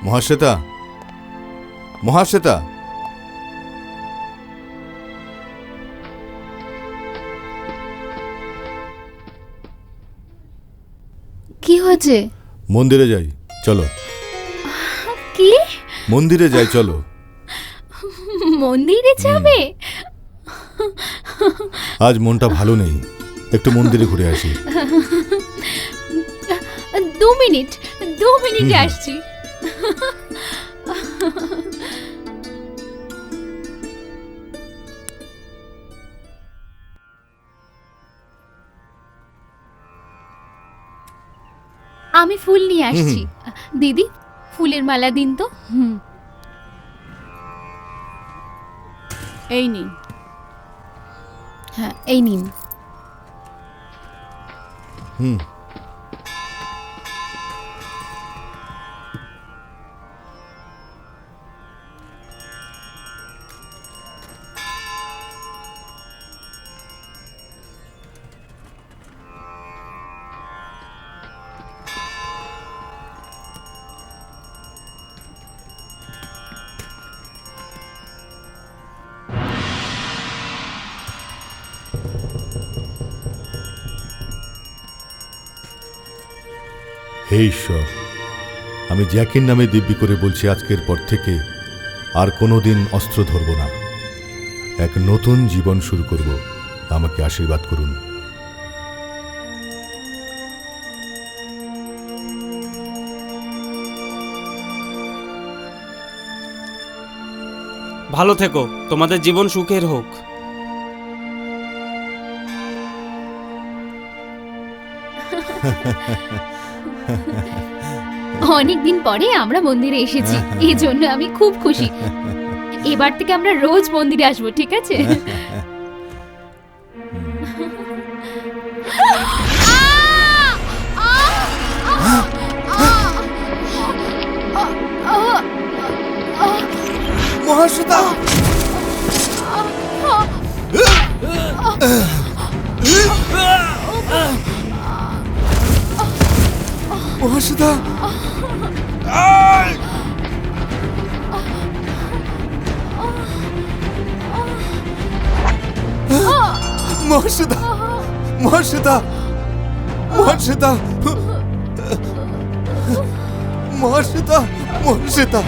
মহাশ্বেতা, মহাশ্বেতা, কি হয়েছে? মন্দিরে যাই চলো। কি? মন্দিরে যাই চলো। মন্দিরে যাবে? আজ মনটা ভালো নেই, একটু মন্দিরে ঘুরে আসি। 2 মিনিটে আসছি। আমি ফুল নিয়ে আসছি। দিদি, ফুলের মালা দিন তো। এই নিন। হ্যাঁ, এই নিন। হে ঈশ্বর, আমি জ্যাকির নামে দিব্যি করে বলছি, আজকের পর থেকে আর কোনোদিন অস্ত্র ধরব না। এক নতুন জীবন শুরু করব। আমাকে আশীর্বাদ করুন। ভালো থেকো, তোমাদের জীবন সুখের হোক। অনেকদিন পরে আমরা মন্দিরে এসেছি, এই জন্য আমি খুব খুশি। এবার থেকে আমরা রোজ মন্দিরে আসবো, ঠিক আছে? মহাশ্বেতা, মহাশ্বেতা, মহাশ্বেতা, মহাশ্বেতা, মহাশ্বেতা, মহাশ্বেতা, মহাশ্বেতা, মহাশ্বেতা।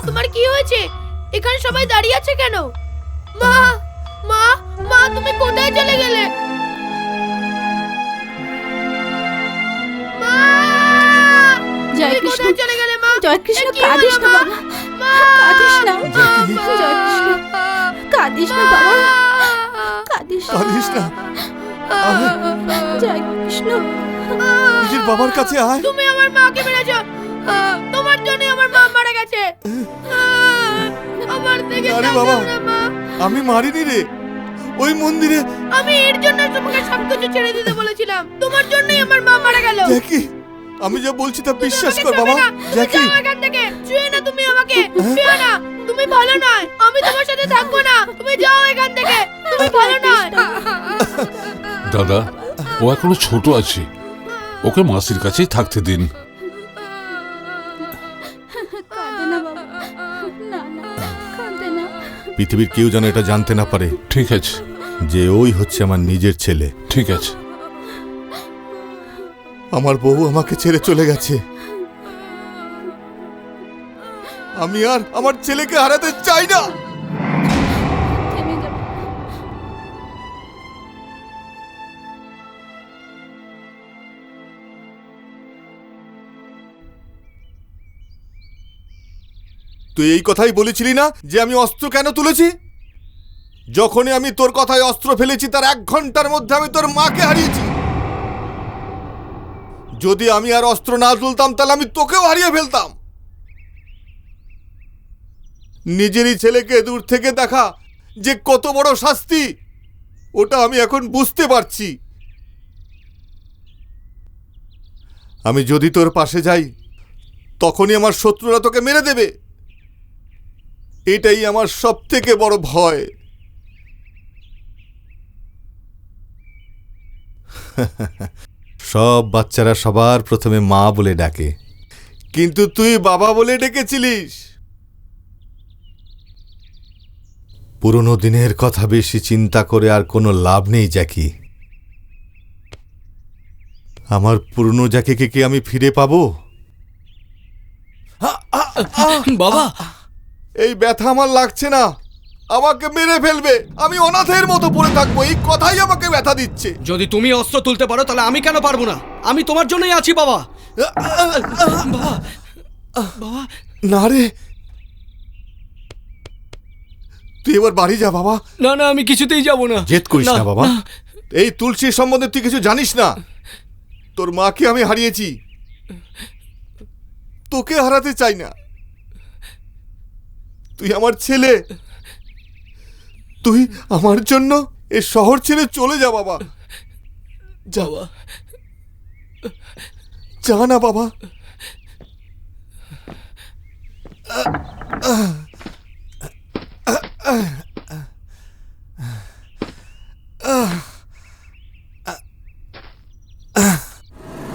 তোমার কি হয়েছে? এখানে সবাই দাঁড়িয়ে আছে কেন? মা, মা, মা, তুমি কোথায় চলে গেলে? মা, জয় তুমি কৃষ্ণ, কোথায় চলে গেলে মা? জয় কৃষ্ণ, কি কাঁদিস হলো, না মা? বাবা, কাঁদিস না। জয় কৃষ্ণ, কাঁদিস না বাবা, কাঁদিস কাঁদিস না। জয় কৃষ্ণ, নিজের বাবার কাছে আয়। তুমি আমার মাকে মেরেছো, তোমার জন্য আমার মা মারা গেছে। আমার থেকে আরে বাবা, আমি মারিনি রে, ওই মন্দিরে। আমি এর জন্য তোমাকে সবকিছু ছেড়ে দিতে বলেছিলাম, তোমার জন্যই আমার মা মারা গেল। জ্যাকি, আমি যা বলছি তা বিশ্বাস কর বাবা। জ্যাকি, যাও এখান থেকে, ছুঁয়ে না তুমি আমাকে, ছুঁয়ে না, তুমি ভালো নয়, আমি তোমার সাথে থাকবো না, তুমি যাও এখান থেকে, তুমি ভালো নয়। দাদা, ও এখনো ছোট আছে, ওকে মাসির কাছেই থাকতে দিন। পৃথিবীর কেউ যেন এটা জানতে না পারে। ঠিক আছে। যে ওই হচ্ছে আমার নিজের ছেলে। ঠিক আছে। আমার বউ আমাকে ছেড়ে চলে গেছে, আমি আর আমার ছেলেকে হারাতে চাই না। তুই এই কথাই বলেছিলি না যে আমি অস্ত্র কেন তুলেছি? যখনই আমি তোর কথায় অস্ত্র ফেলেছি তার 1 ঘন্টার মধ্যে আমি তোর মাকে হারিয়েছি। যদি আমি আর অস্ত্র না তুলতাম তাহলে আমি তোকেও হারিয়ে ফেলতাম। নিজেরই ছেলেকে দূর থেকে দেখা যে কত বড় শাস্তি, ওটা আমি এখন বুঝতে পারছি। আমি যদি তোর পাশে যাই তখনই আমার শত্রুরা তোকে মেরে দেবে। এটাই আমার সবথেকে বড় ভয়। সব বাচ্চারা সবার প্রথমে মা বলে ডাকে, কিন্তু তুই বাবা বলে ডেকেছিলিস। পুরনো দিনের কথা বেশি চিন্তা করে আর কোনো লাভ নেই জ্যাকি। আমার পুরনো জ্যাকিকে কি আমি ফিরে পাবো? বাবা, এই ব্যথা আমার লাগছে না, আমাকে মেরে ফেলবে, আমি অনাথের মতো পড়ে থাকবো, এই কথাই আমাকে ব্যথা দিচ্ছে। যদি তুমি অস্ত্র তুলতে পারো তাহলে আমি কেন পারবো না? আমি তোমার জন্যই আছি বাবা। বাবা না রে, তুই এবার বাড়ি যা বাবা। না না, আমি কিছুতেই যাব না। জেদ করিস না বাবা। এই তুলসীর সম্বন্ধে তুই কিছু জানিস না। তোর মাকে আমি হারিয়েছি, তোকে হারাতে চাই না। তুই আমার ছেলে, তুই আমার জন্য এ শহর ছেড়ে চলে যা বাবা। যা যা না বাবা।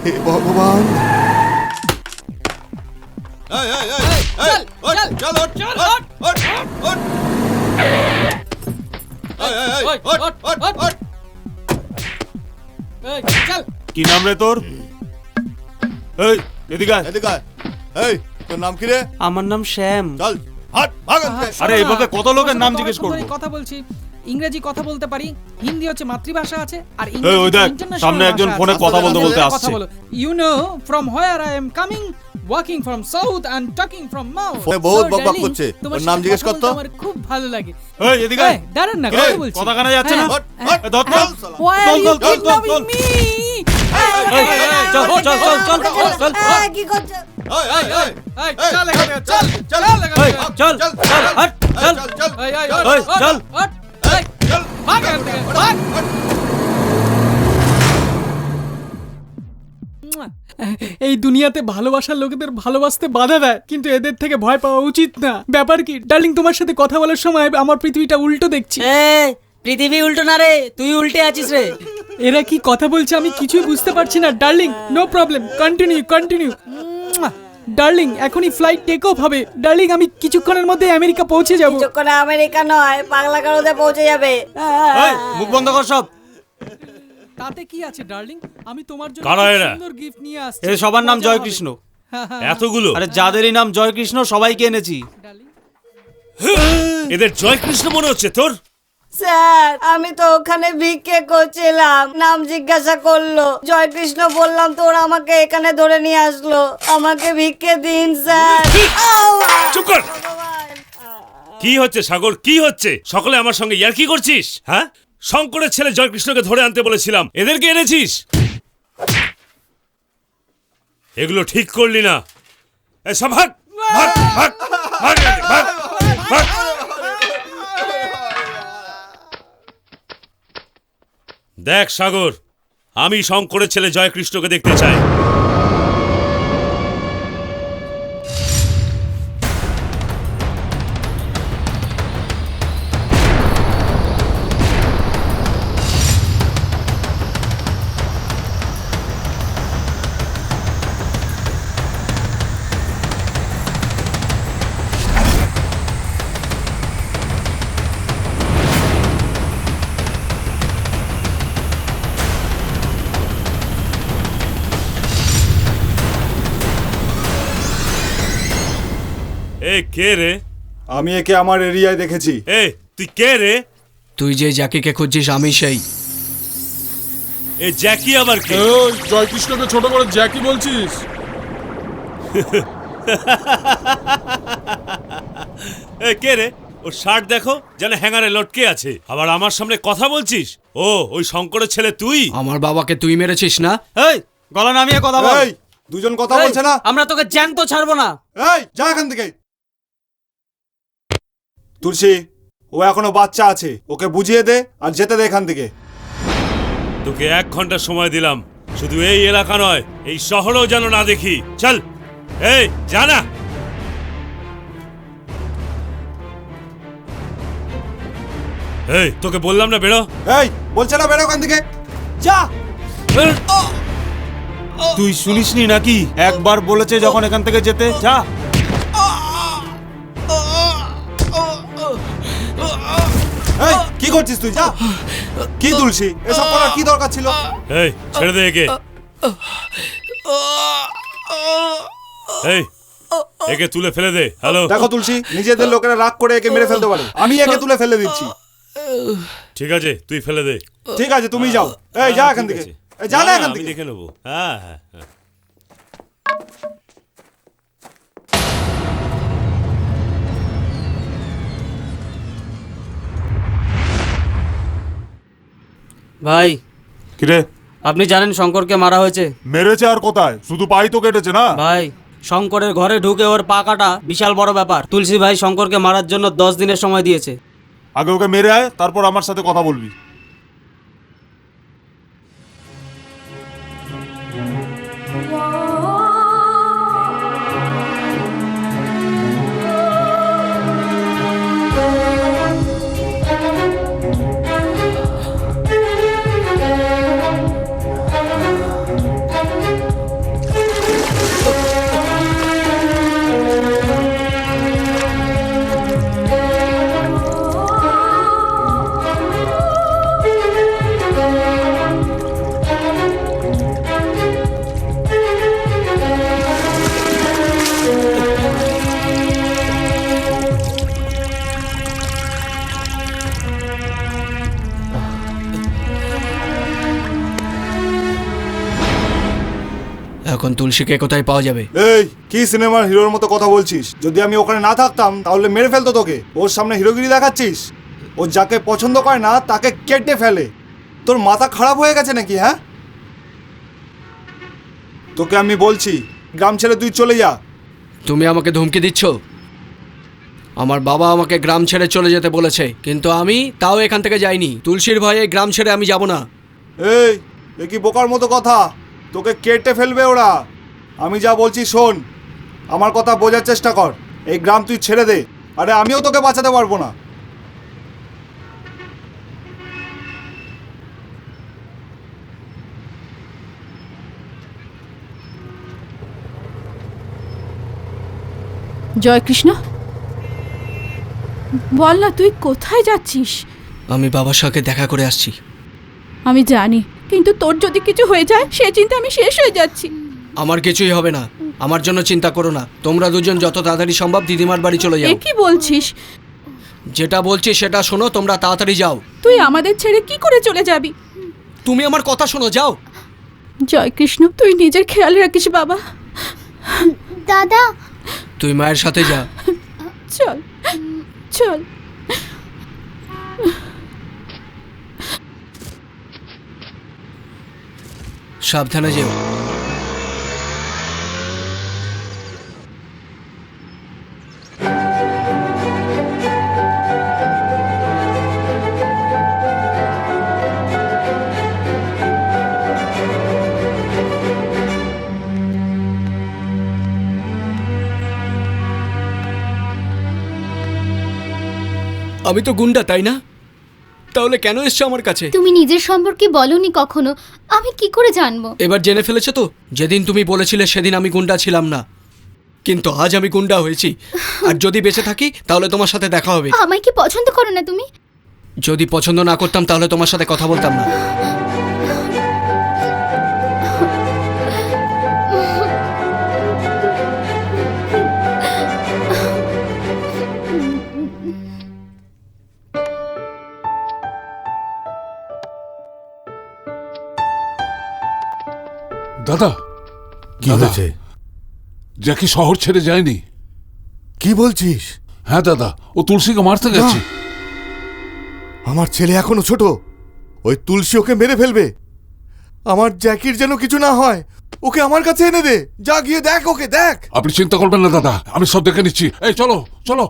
হে ভগবান। কি নাম রে তোর? এই এদিকে আয়। এদিকে আয়। এই তোর নাম কি রে? আমার নাম শ্যাম। চল হাট ভাগ। আরে এইভাবে কত লোকের নাম জিজ্ঞেস করব? কথা বলছি, ইংরেজি কথা বলতে পারি, হিন্দি হচ্ছে মাতৃভাষা আছে, আর এই ওই দেখ সামনে একজন ফোনে কথা বলতে বলতে আসছে। You know from where I am coming, walking from south and talking from mouth. ফোনে বহুত বকবক করছে, ওর নাম জিজ্ঞেস কর তো। আমার খুব ভালো লাগে। এই এদিকে আয়। দাঁড়ান না, কথা বলছি। কথা কানে যাচ্ছে না? ধর চল। Why are you kidnapping me? চল চল চল চল চল। কি করছ? চল এখানে, চল চল চল চল হট চল চল চল ভাগ এখান থেকে, ভাগ। এই দুনিয়াতে ভালোবাসার লোকেদের ভালোবাসতে বাধা দেয়, কিন্তু এদের থেকে ভয় পাওয়া উচিত না। ব্যাপার কি ডার্লিং, তোমার সাথে কথা বলার সময় আমার পৃথিবীটা উল্টো দেখছি। পৃথিবী উল্টো না রে, তুই উল্টে আছিস রে। এরা কি কথা বলছে আমি কিছুই বুঝতে পারছি না। Darling no problem, continue continue. Darling এখনই ফ্লাইট টেক অফ হবে। ডার্লিং আমি কিছুক্ষণের মধ্যে আমেরিকা পৌঁছে যাব। কিছুক্ষণে আমেরিকা নয়, পাগলা গারদে পৌঁছে যাবে। এই মুখ বন্ধ কর সব। তাতে কি আছে ডার্লিং, আমি তোমার জন্য কারা এরা? সুন্দর গিফট নিয়ে আসছি। এর সবার নাম জয়কৃষ্ণ। এতগুলো? আরে যাদেরই নাম জয়কৃষ্ণ সবাইকে এনেছি। এদের জয়কৃষ্ণ মনে হচ্ছে তোর? স্যার আমি তো ওখানে ভিক্ষে করছিলাম, নাম জিজ্ঞাসা করলো, জয়কৃষ্ণ বললাম তো ওরা আমাকে এখানে ধরে নিয়ে আসলো। আমাকে ভিক্ষে দিন স্যার। চুপ কর। কি হচ্ছে সাগর, কি হচ্ছে? সকলে আমার সঙ্গে ইয়ার্কি করছিস? হ্যাঁ, শঙ্করের ছেলে জয়কৃষ্ণকে ধরে আনতে বলেছিলাম, এদেরকে এনেছিস। এগুলো ঠিক করলি না। সব ভাগ ভাগ ভাগ ভাগ ভাগ ভাগ। দেখ সাগর, আমি শঙ্করের ছেলে জয়কৃষ্ণকে দেখতে চাই। কে রে? আমি একে আমার এরিয়ায় দেখেছি। তুই কে রে? তুই যে জ্যাকিকে খুঁজছিস আমি সেই। এই জ্যাকি আবার কে? জয়কৃষ্ণকে ছোট করে জ্যাকি বলছিস? এ কে রে? ওর শার্ট দেখো, যেন হ্যাঙ্গারে লটকে আছে। আবার আমার সামনে কথা বলছিস? ও ওই শঙ্করের ছেলে তুই? আমার বাবাকে তুই মেরেছিস না? এই গলা নামিয়ে কথা বল। এই দুজন কথা বলছে না? আমরা তোকে জ্যান্ত ছাড়বো না। এই যা এখান থেকে। তুলসী, ও এখনো বাচ্চা আছে, ওকে বুঝিয়ে দে আর যেতে দে এখান থেকে। তোকে 1 ঘন্টা সময় দিলাম, শুধু এই এলাকা নয়, এই শহরেও যেন না দেখি। চল, এই জানা। এই তোকে বললাম না বেরো। এই বলছে না বেরো এখান থেকে, যা। তুই শুনিসনি নাকি? একবার বলেছে যখন এখান থেকে যেতে, যা। এই কি করছিস তুই? যা। কি তুলসী, এসব করার কি দরকার ছিল? এই ছেড়ে দে একে। এই একে তুলে ফেলে দে। হ্যালো, দেখো তুলসী, নিজেদের লোকেরা রাগ করে একে মেরে ফেলতে পারে, আমি একে তুলে ফেলে দিচ্ছি। ঠিক আছে তুই ফেলে দে। ঠিক আছে তুমি যাও। এই যা এখান থেকে, এই যা না এখান থেকে। আমি দেখে নেবো। হ্যাঁ হ্যাঁ হ্যাঁ। ভাই কিরে, আপনি জানেন শঙ্করকে মারা হয়েছে? মেরেছে আর কোথায়? শুধু পাই তো কেটেছে না? ভাই শঙ্করের ঘরে ঢুকে ওর পা কাটা বিশাল বড় ব্যাপার। তুলসী ভাই শঙ্করকে মারার জন্য 10 দিনের সময় দিয়েছে। আগে ওকে মেরে আয়, তারপর আমার সাথে কথা বলবি। এখন তুলসীকে কোথায় পাওয়া যাবে? এই কি সিনেমার হিরোর মতো কথা বলছিস? যদি আমি ওখানে না থাকতাম তাহলে মেরে ফেলতো তোকে। ওর সামনে হিরোগিরি দেখাচ্ছিস? ও যাকে পছন্দ করে না তাকে কেটে ফেলে। তোর মাথা খারাপ হয়ে গেছে নাকি? হ্যাঁ, তোকে আমি বলছি গ্রাম ছেড়ে তুই চলে যা। তুমি আমাকে ধমকি দিচ্ছ? আমার বাবা আমাকে গ্রাম ছেড়ে চলে যেতে বলেছে, কিন্তু আমি তাও এখান থেকে যাইনি। তুলসীর ভয়ে গ্রাম ছেড়ে আমি যাব না। এই এ কি বোকার মতো কথা? তোকে কেটে ফেলবে ওরা। আমি যা বলছি শোন, আমার কথা বোঝার চেষ্টা কর। এই গ্রাম তুই ছেড়ে দে, আরে আমিও তোকে বাঁচাতে পারবো না। জয় কৃষ্ণ, বল না তুই কোথায় যাচ্ছিস? আমি বাবার সাথে দেখা করে আসছি। আমি জানি, কিন্তু তোর যদি কিছু হয়ে যায় সে চিন্তা আমি শেষ হয়ে যাচ্ছি। আমার কিছুই হবে না, আমার জন্য চিন্তা করো না। তোমরা দুজন যত তাড়াতাড়ি সম্ভব দিদিমার বাড়ি চলে যাও। কি বলছিস? যেটা বলছি সেটা শোনো, তোমরা তাড়াতাড়ি যাও। তুই আমাদের ছেড়ে কি করে চলে যাবি? তুমি আমার কথা শোনো, যাও। জয় কৃষ্ণ, তুই নিজের খেয়াল রাখিস বাবা। দাদা, তুই মায়ের সাথে যা। চল চল। সাবধানে যেও। আমি তো গুন্ডা, তাই না? তাহলে কেন এসছো আমার কাছে? তুমি নিজের সম্পর্কে বলনি কখনো, আমি কি করে জানবো? এবার জেনে ফেলেছো তো? যেদিন তুমি বলেছিলে সেদিন আমি গুন্ডা ছিলাম না, কিন্তু আজ আমি গুন্ডা হয়েছি। আর যদি বেঁচে থাকি তাহলে তোমার সাথে দেখা হবে। আমায় কি পছন্দ করো না তুমি? যদি পছন্দ না করতাম তাহলে তোমার সাথে কথা বলতাম না। দাদা, কি হয়েছে? জ্যাকি শহর ছেড়ে যায়নি। কি বলছিস? হ্যাঁ দাদা, ও তুলসীকে মারতে গেছে। আমার ছেলে এখনো ছোট, ওই তুলসী ওকে মেরে ফেলবে। আমার জ্যাকির যেন কিছু না হয়, ওকে আমার কাছে এনে দে। যা গিয়ে দেখ, ওকে দেখ। আপনি চিন্তা করবেন না দাদা, আমি সব দেখে নিচ্ছি। এই চলো চলো।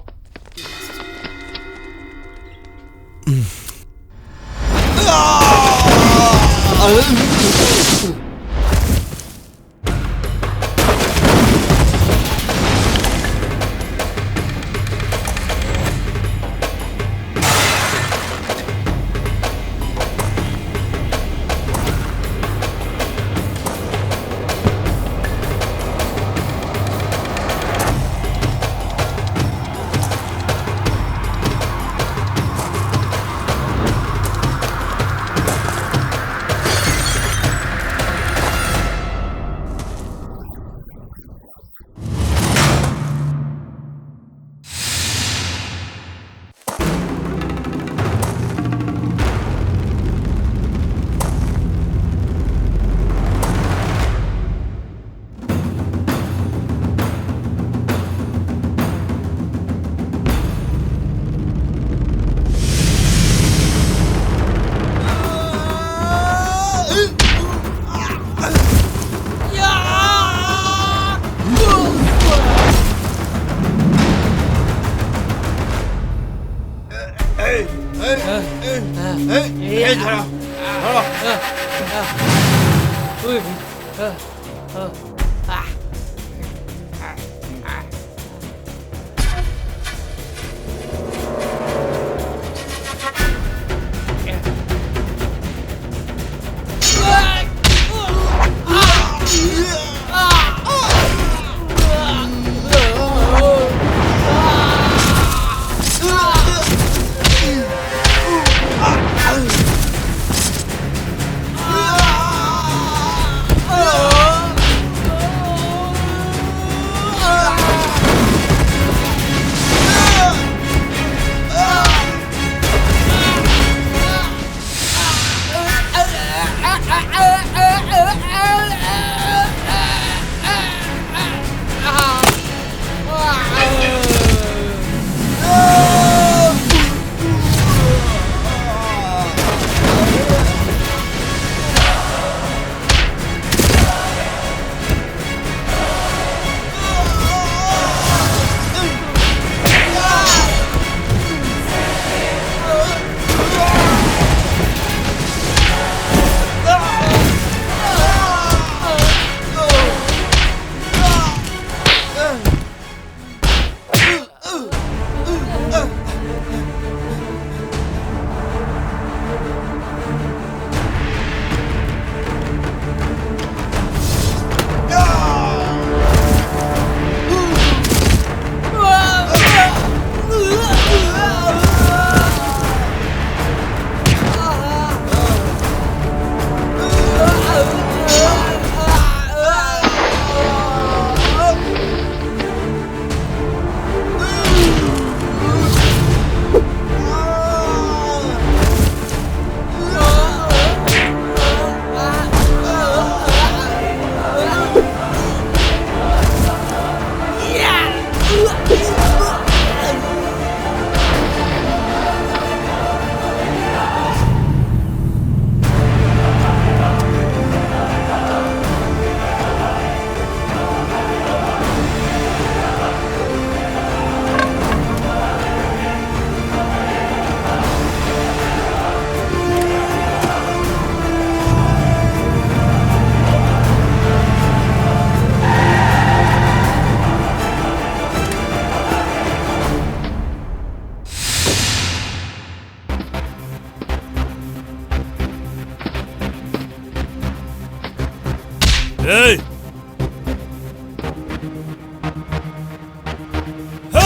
এই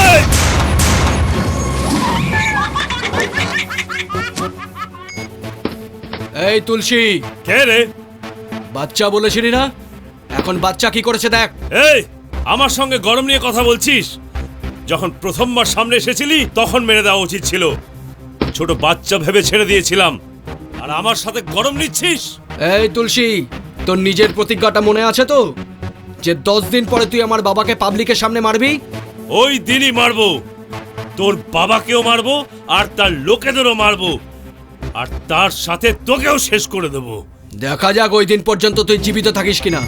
এই এই তুলসী কে রে? বাচ্চা বলেছিলি না, এখন বাচ্চা কি করেছে দেখ। এই আমার সঙ্গে গরম নিয়ে কথা বলছিস? যখন প্রথমবার সামনে এসেছিলি তখন মেরে দেওয়া উচিত ছিল। ছোট বাচ্চা ভেবে ছেড়ে দিয়েছিলাম, আর আমার সাথে গরম নিচ্ছিস? এই তুলসী, তোর নিজের প্রতিজ্ঞাটা মনে আছে তো, যে 10 দিন পরে তুই আমার বাবাকে পাবলিকের সামনে মারবি? ওই দিনই মারবো, তোর বাবাকেও মারবো আর তার লোকেদেরও মারবো, আর তার সাথে তোকেও শেষ করে দেবো। দেখা যাক ওই দিন পর্যন্ত তুই জীবিত থাকিস কিনা।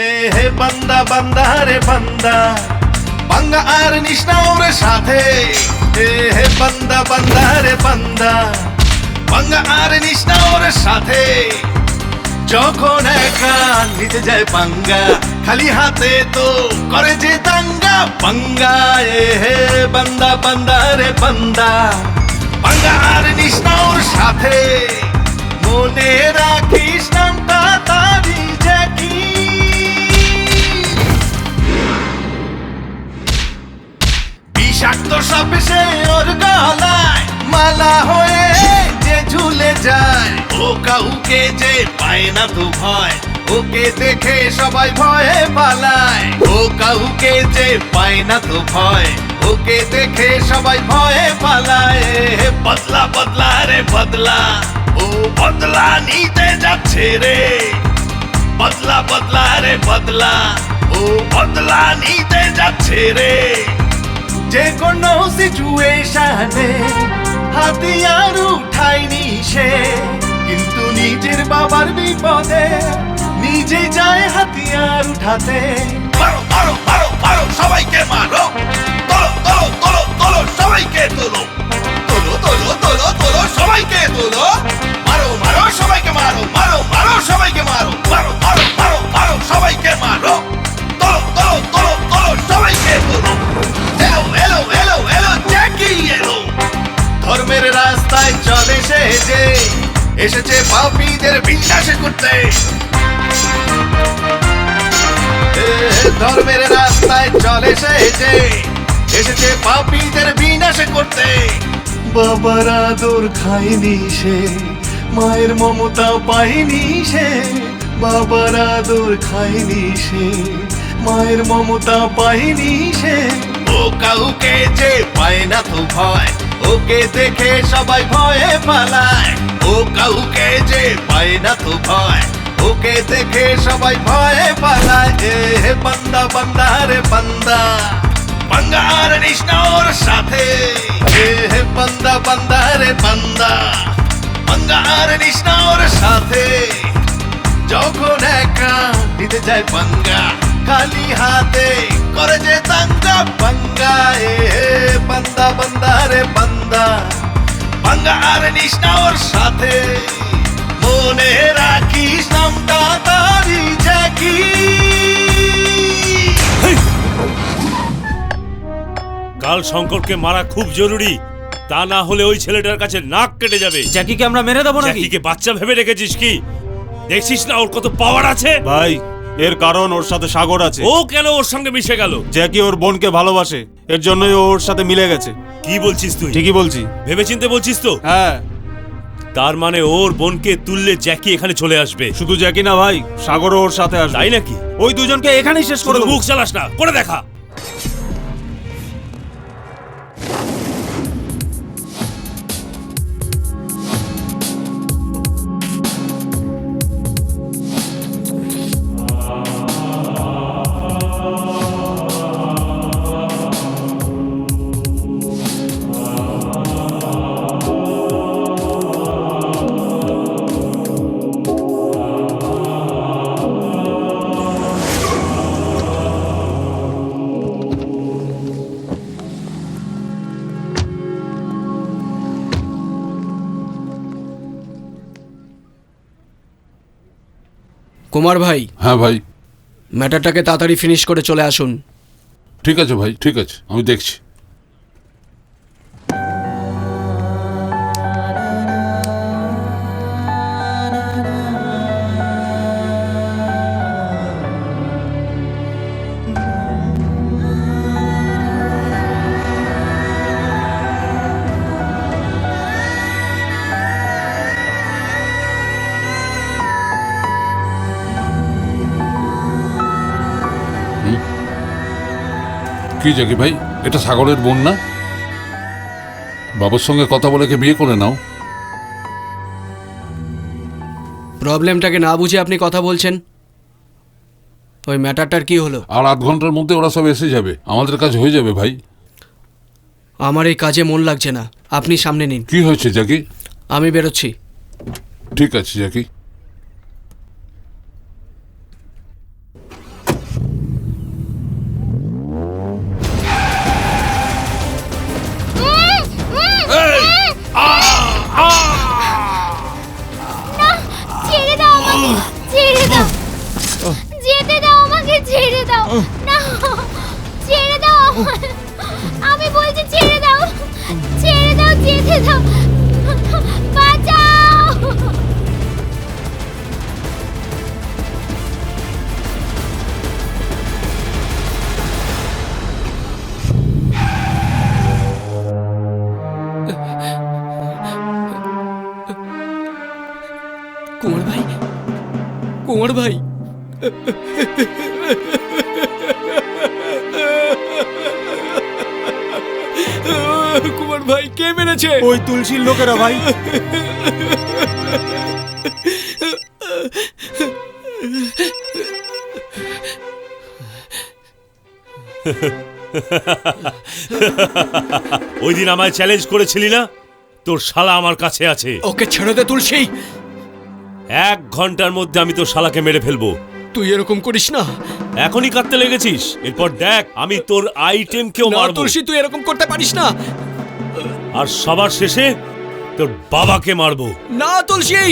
এ হে বান্দা বান্দা রে বান্দা, বাঙ্গা আর নিষ্ণা ওর সাথে। এ হে বান্দা বান্দা রে বান্দা, বাঙ্গা আর নিষ্ণা ওর সাথে। যখন একা নিতে যায় পাঙ্গা, খালি হাতে তো করে যে দাঙ্গা পাঙ্গা। এ হে বান্দা বান্দা রে বান্দা, বাঙ্গা আর নিষ্ণা ওর সাথে। মনে রাখিস নামটা তারি জ্যাকি। বিষাক্ত সাপে সে ওর গলায় মালা হয়ে যে ঝুলে যায়। ও কাউকে যে পায় না তো ভয়, ওকে দেখে সবাই ভয়ে পালায়। ও কাউকে যে পায় না তো ভয়, ওকে দেখে সবাই ভয়ে পালায়। বদলা বদলা রে বদলা, ও বদলা নিতে যাচ্ছে রে। বদলা বদলা রে বদলা, ও বদলা নিতে যাচ্ছে রে। যে কোনো সিচুয়েশনে হাতিয়ার উঠায়নি সে, কিন্তু নিজের বাবার বিপদে নিজে যায় হাতিয়ার উঠাতে। মারো মারো মারো মারো সবাইকে মারো, তোলো তোলো তোলো তোলো সবাইকে তোলো, তোলো তোলো তোলো তোলো সবাইকে তোলো। মারো মারো সবাইকে মারো, মারো মারো সবাইকে মারো, মারো মারো মারো মারো সবাইকে মারো। তোলো তোলো তোলো তোলো সবাইকে তোলো। এলো এলো এলো এলো জ্যাকি এলো। ধর্মের রাস্তায় চলে সে যে, এসেছে পাপীদের বিনাশ করতে। ধর্মের রাস্তায় চলে সে যে, এসেছে পাপীদের বিনাশ করতে। বাবার আদর খায়নি সে, মায়ের মমতা পায়নি সে। বাবার আদর খায়নি সে, মায়ের মমতা পায়নি সে। ও কাউকে যে পায় না তো ভয়, ওকে দেখে সবাই ভয়ে পালায়। ও কাউকে যে পায় না তো ভয়, ওকে দেখে সবাই ভয়ে পালায়। এ হে বান্দা বান্দা রে বান্দা, বাঙ্গা আর নিষ্ণা ওর সাথে। এ হে বান্দা বান্দা রে বান্দা, বাঙ্গা আর নিষ্ণা ওর সাথে। যখন একা নিতে যায় পাঙ্গা, খালি হাতে করে যে দাঙ্গা পাঙ্গা। এ হে বান্দা বান্দা রে বান্দা, বাঙ্গা আর নিষ্ণা ওর সাথে। মনে রাখিস নামটা তারি জ্যাকি। কাল শঙ্করকে মারা খুব জরুরি, তা না হলে ওই ছেলেটার কাছে নাক কেটে যাবে। জ্যাকিকে আমরা মেরে দেবো নাকি? জ্যাকিকে বাচ্চা ভেবে রেখেছিস কি? দেখছিস না ওর কত পাওয়ার আছে? ভাই এর কারণ ওর সাথে সাগর আছে। ও কেন ওর সঙ্গে মিশে গেল? জ্যাকি ওর বোনকে ভালোবাসে, এর জন্যই ও ওর সাথে মিলে গেছে। কি বলছিস তুই? ঠিকই বলছি। ভেবেচিন্তে বলছিস তো? হ্যাঁ। তার মানে ওর বোনকে তুললে জ্যাকি এখানে চলে আসবে। শুধু জ্যাকি না ভাই, সাগরও ওর সাথে আসবে। তাই নাকি? ওই দুজনকে এখানেই শেষ করে দেবো। মুখ চালাস না, করে দেখা। কুমার ভাই। হ্যাঁ ভাই। ম্যাটারটাকে তাড়াতাড়ি ফিনিশ করে চলে আসুন। ঠিক আছে ভাই, ঠিক আছে, আমি দেখছি। কি জ্যাকি ভাই, এটা সাগরের বোন না? বাবার সঙ্গে কথা বলে বিয়ে করে নাও। প্রবলেমটাকে না বুঝে আপনি কথা বলছেন। ওই ম্যাটারটার কি হলো? আর 8 ঘন্টার মধ্যে ওরা সব এসে যাবে, আমাদের কাজ হয়ে যাবে ভাই। আমার এই কাজে মন লাগছে না, আপনি সামনে নিন। কি হয়েছে জ্যাকি? আমি বেরোচ্ছি। ঠিক আছে জ্যাকি। ছেড়ে দাও আমাকে, ছেড়ে দাও, যেতে দাও আমাকে, ছেড়ে দাও না, ছেড়ে দাও আমায়। আমি বলছি ছেড়ে দাও, ছেড়ে দাও, যেতে দাও, বাঁচাও। কুমার ভাই, কুমার ভাই, কুমার ভাই, কে মেরেছে? ওই তুলসীর লোকেরা ভাই। ওই দিন আমায় চ্যালেঞ্জ করেছিলি না, তোর শালা আমার কাছে আছে। ওকে ছেড়ে দে তুলসী। 1 ঘন্টার মধ্যে আমি তোর শালাকে মেরে ফেলবো। তুই এরকম করিস না। এখনই কাঁদতে লেগেছিস, এরপর দেখ আমি তোর আইটেমকেও না মারবো। তুলসী, তুই এরকম করতে পারিস না। আর সবার শেষে তোর বাবাকে মারবো। না তুলসী।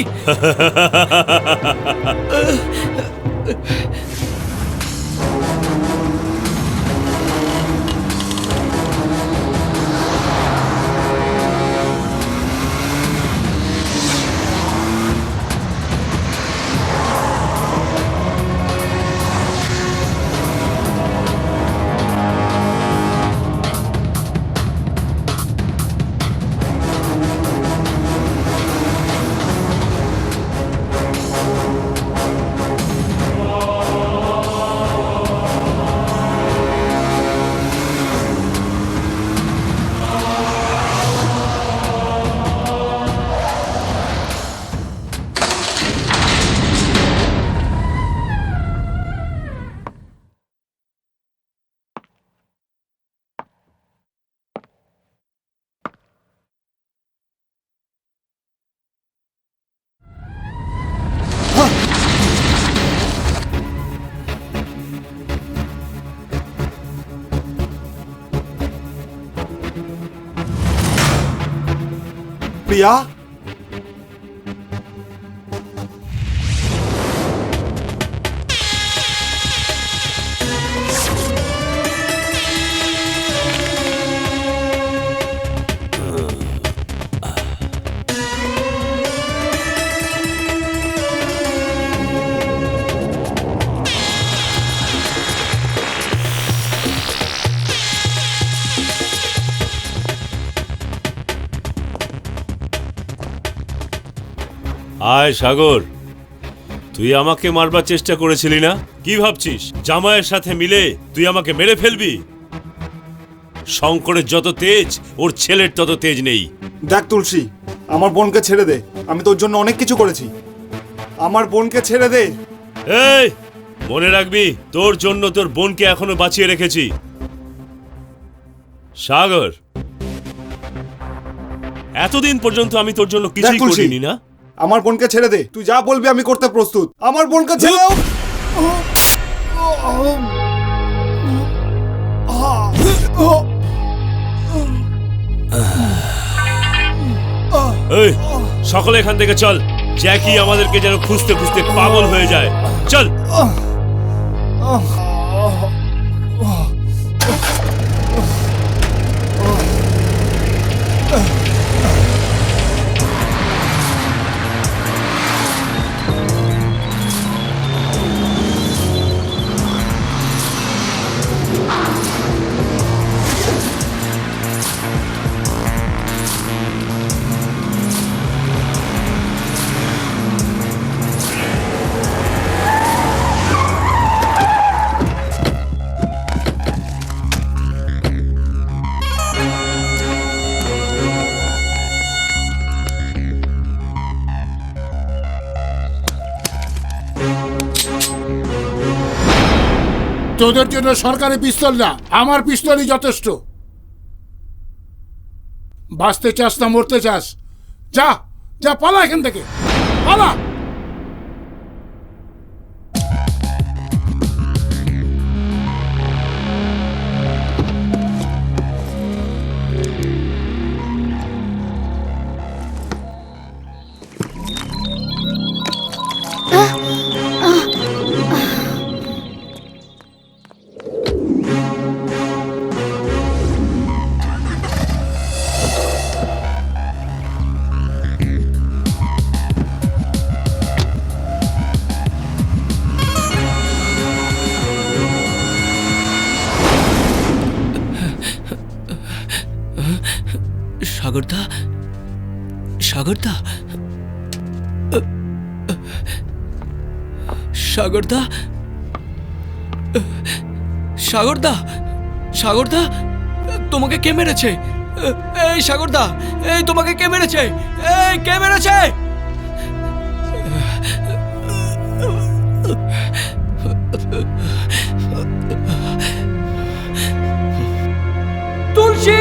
প্রিয়া, আয় সাগর, তুই আমাকে মারবার চেষ্টা করেছিলি না? কি ভাবছিস জামাইয়ের সাথে মিলে তুই আমাকে মেরে ফেলবি? শঙ্করের যত তেজ ওর ছেলের তত তেজ নেই। দেখ তুলসী, আমার বোনকে ছেড়ে দে। আমি তোর জন্য অনেক কিছু করেছি। আমার বোনকে ছেড়ে দে। এই মনে রাখবি, তোর জন্য তোর বোনকে এখনো বাঁচিয়ে রেখেছি। সাগর, এতদিন পর্যন্ত আমি তোর জন্য কিছুই করিনি না? আমার বোনকে ছেড়ে দে। তুই যা বলবি আমি করতে প্রস্তুত। আমার বোনকে ছেড়ে দাও। এই সকলে এখান থেকে চল। জ্যাকি আমাদেরকে যেন খুঁজতে খুঁজতে পাগল হয়ে যায়। চল। তোদের জন্য সরকারি পিস্তল না, আমার পিস্তলই যথেষ্ট। বাঁচতে চাস না মরতে চাস? যা যা, পালা এখান থেকে, পালা। সাগরদা, সাগরদা, সাগরদা, সাগরদা, সাগরদা, তোমাকে কে মেরেছে? এই সাগরদা, এই তোমাকে কে মেরেছে? এই কে মেরেছে? তুলসী!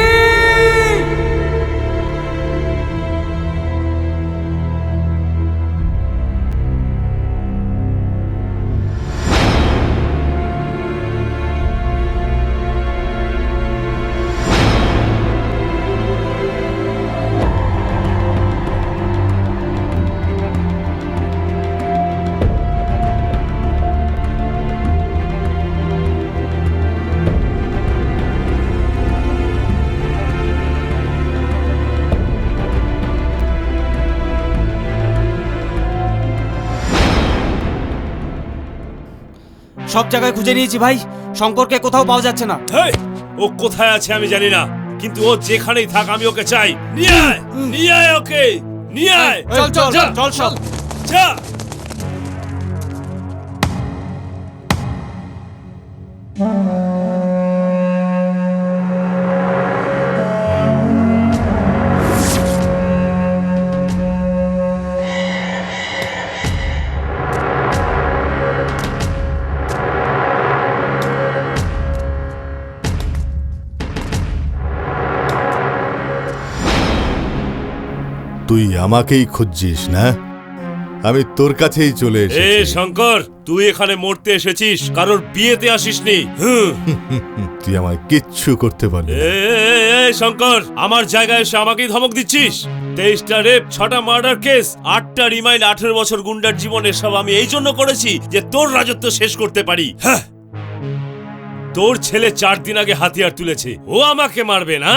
সব জায়গায় খুঁজে নিয়েছি ভাই, শঙ্করকে কোথাও পাওয়া যাচ্ছে না। ও কোথায় আছে আমি জানি না, কিন্তু ও যেখানেই থাক আমি ওকে চাই। নিয়ে আয়, নিয়ে আয় ওকে, নিয়ে আয়। চল চল চল সব যা। তুই আমাকেই খুঁজছিস না? আমি তোর কাছেই চলে এসেছি। শঙ্কর, তুই এখানে মরতে এসেছিস, কারোর বিয়েতে আসিসনি। তুই আমায় কিচ্ছু করতে পারবি না। শঙ্কর, আমার জায়গায় এসে আমাকেই ধমক দিচ্ছিস? 23টা রেপ, 6টা মার্ডার কেস, 8টা রিমাইন্ড, 18 বছর গুন্ডার জীবনে সব আমি এই জন্য করেছি যে তোর রাজত্ব শেষ করতে পারি। হ্যাঁ, তোর ছেলে 4 দিন আগে হাতিয়ার তুলেছে, ও আমাকে মারবে না?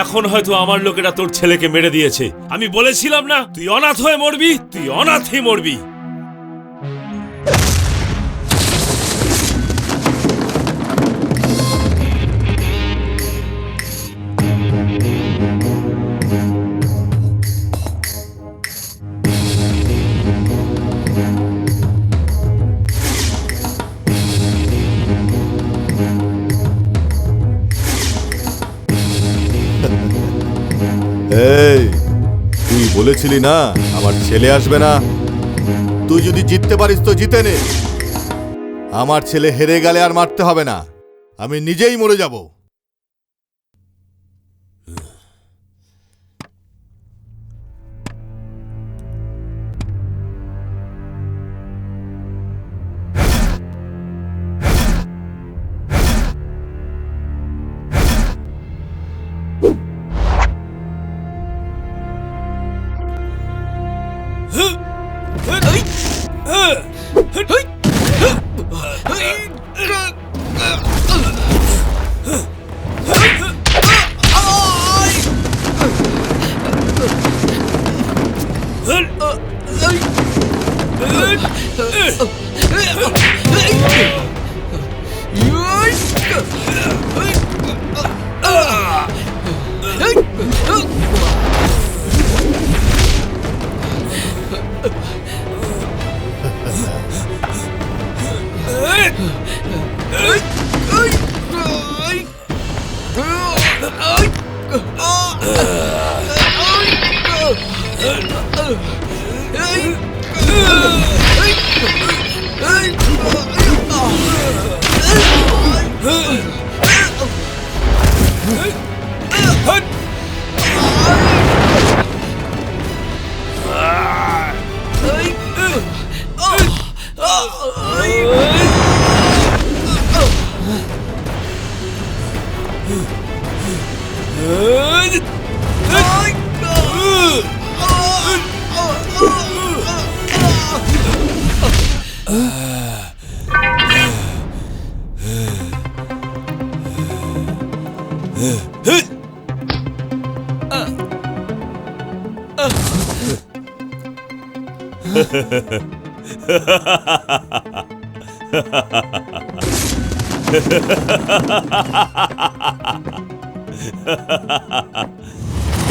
এখন হয়তো আমার লোকেরা তোর ছেলেকে মেরে দিয়েছে। আমি বলেছিলাম না তুই অনাথ হয়ে মরবি, তুই অনাথই মরবি। এই, তুই বলেছিলি না আমার ছেলে আসবে না? তুই যদি জিততে পারিস তো জিতে নে। আমার ছেলে হেরে গেলে আর মারতে হবে না, আমি নিজেই মরে যাব।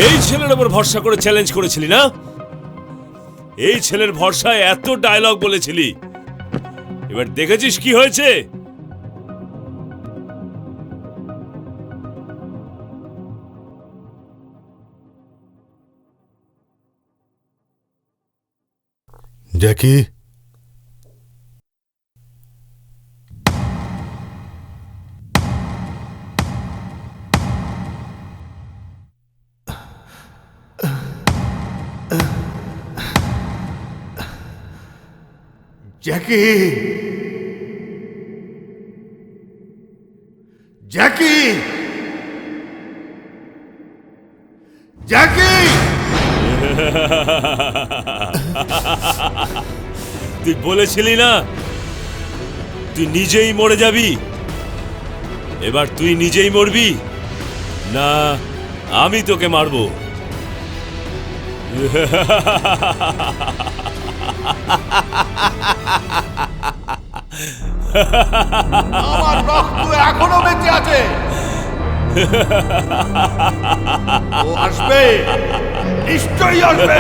এই ছেলের উপর ভরসা করে চ্যালেঞ্জ করেছিলি না? এই ছেলের ভরসায় এত ডায়লগ বলেছিলি, এবার দেখেছিস কি হয়েছে? জ্যাকি, জ্যাকি, জ্যাকি, জ্যাকি! তুই বলেছিলি না তুই নিজেই মরে যাবি, এবার তুই নিজেই মরবি না আমি তোকে মারবো? আমার রক্ত এখনো বেঁচে আছে। ও আসবে, নিশ্চয়ই আসবে।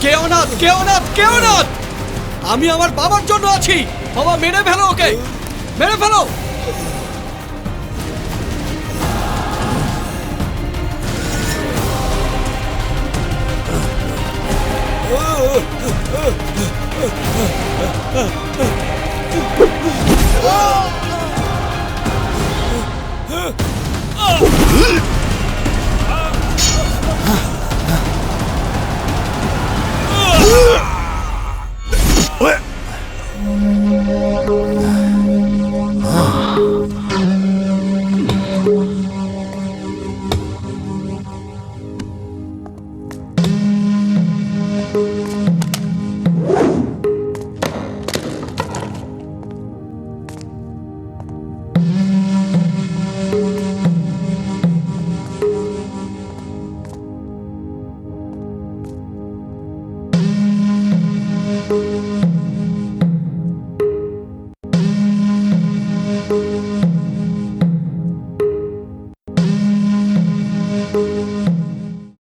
কেওনাথ, কেওনাথ, কেওনাথ! আমি আমার বাবার জন্য আছি। বাবা, মেরে ফেলো ওকে, মেরে ফেলো। Oh!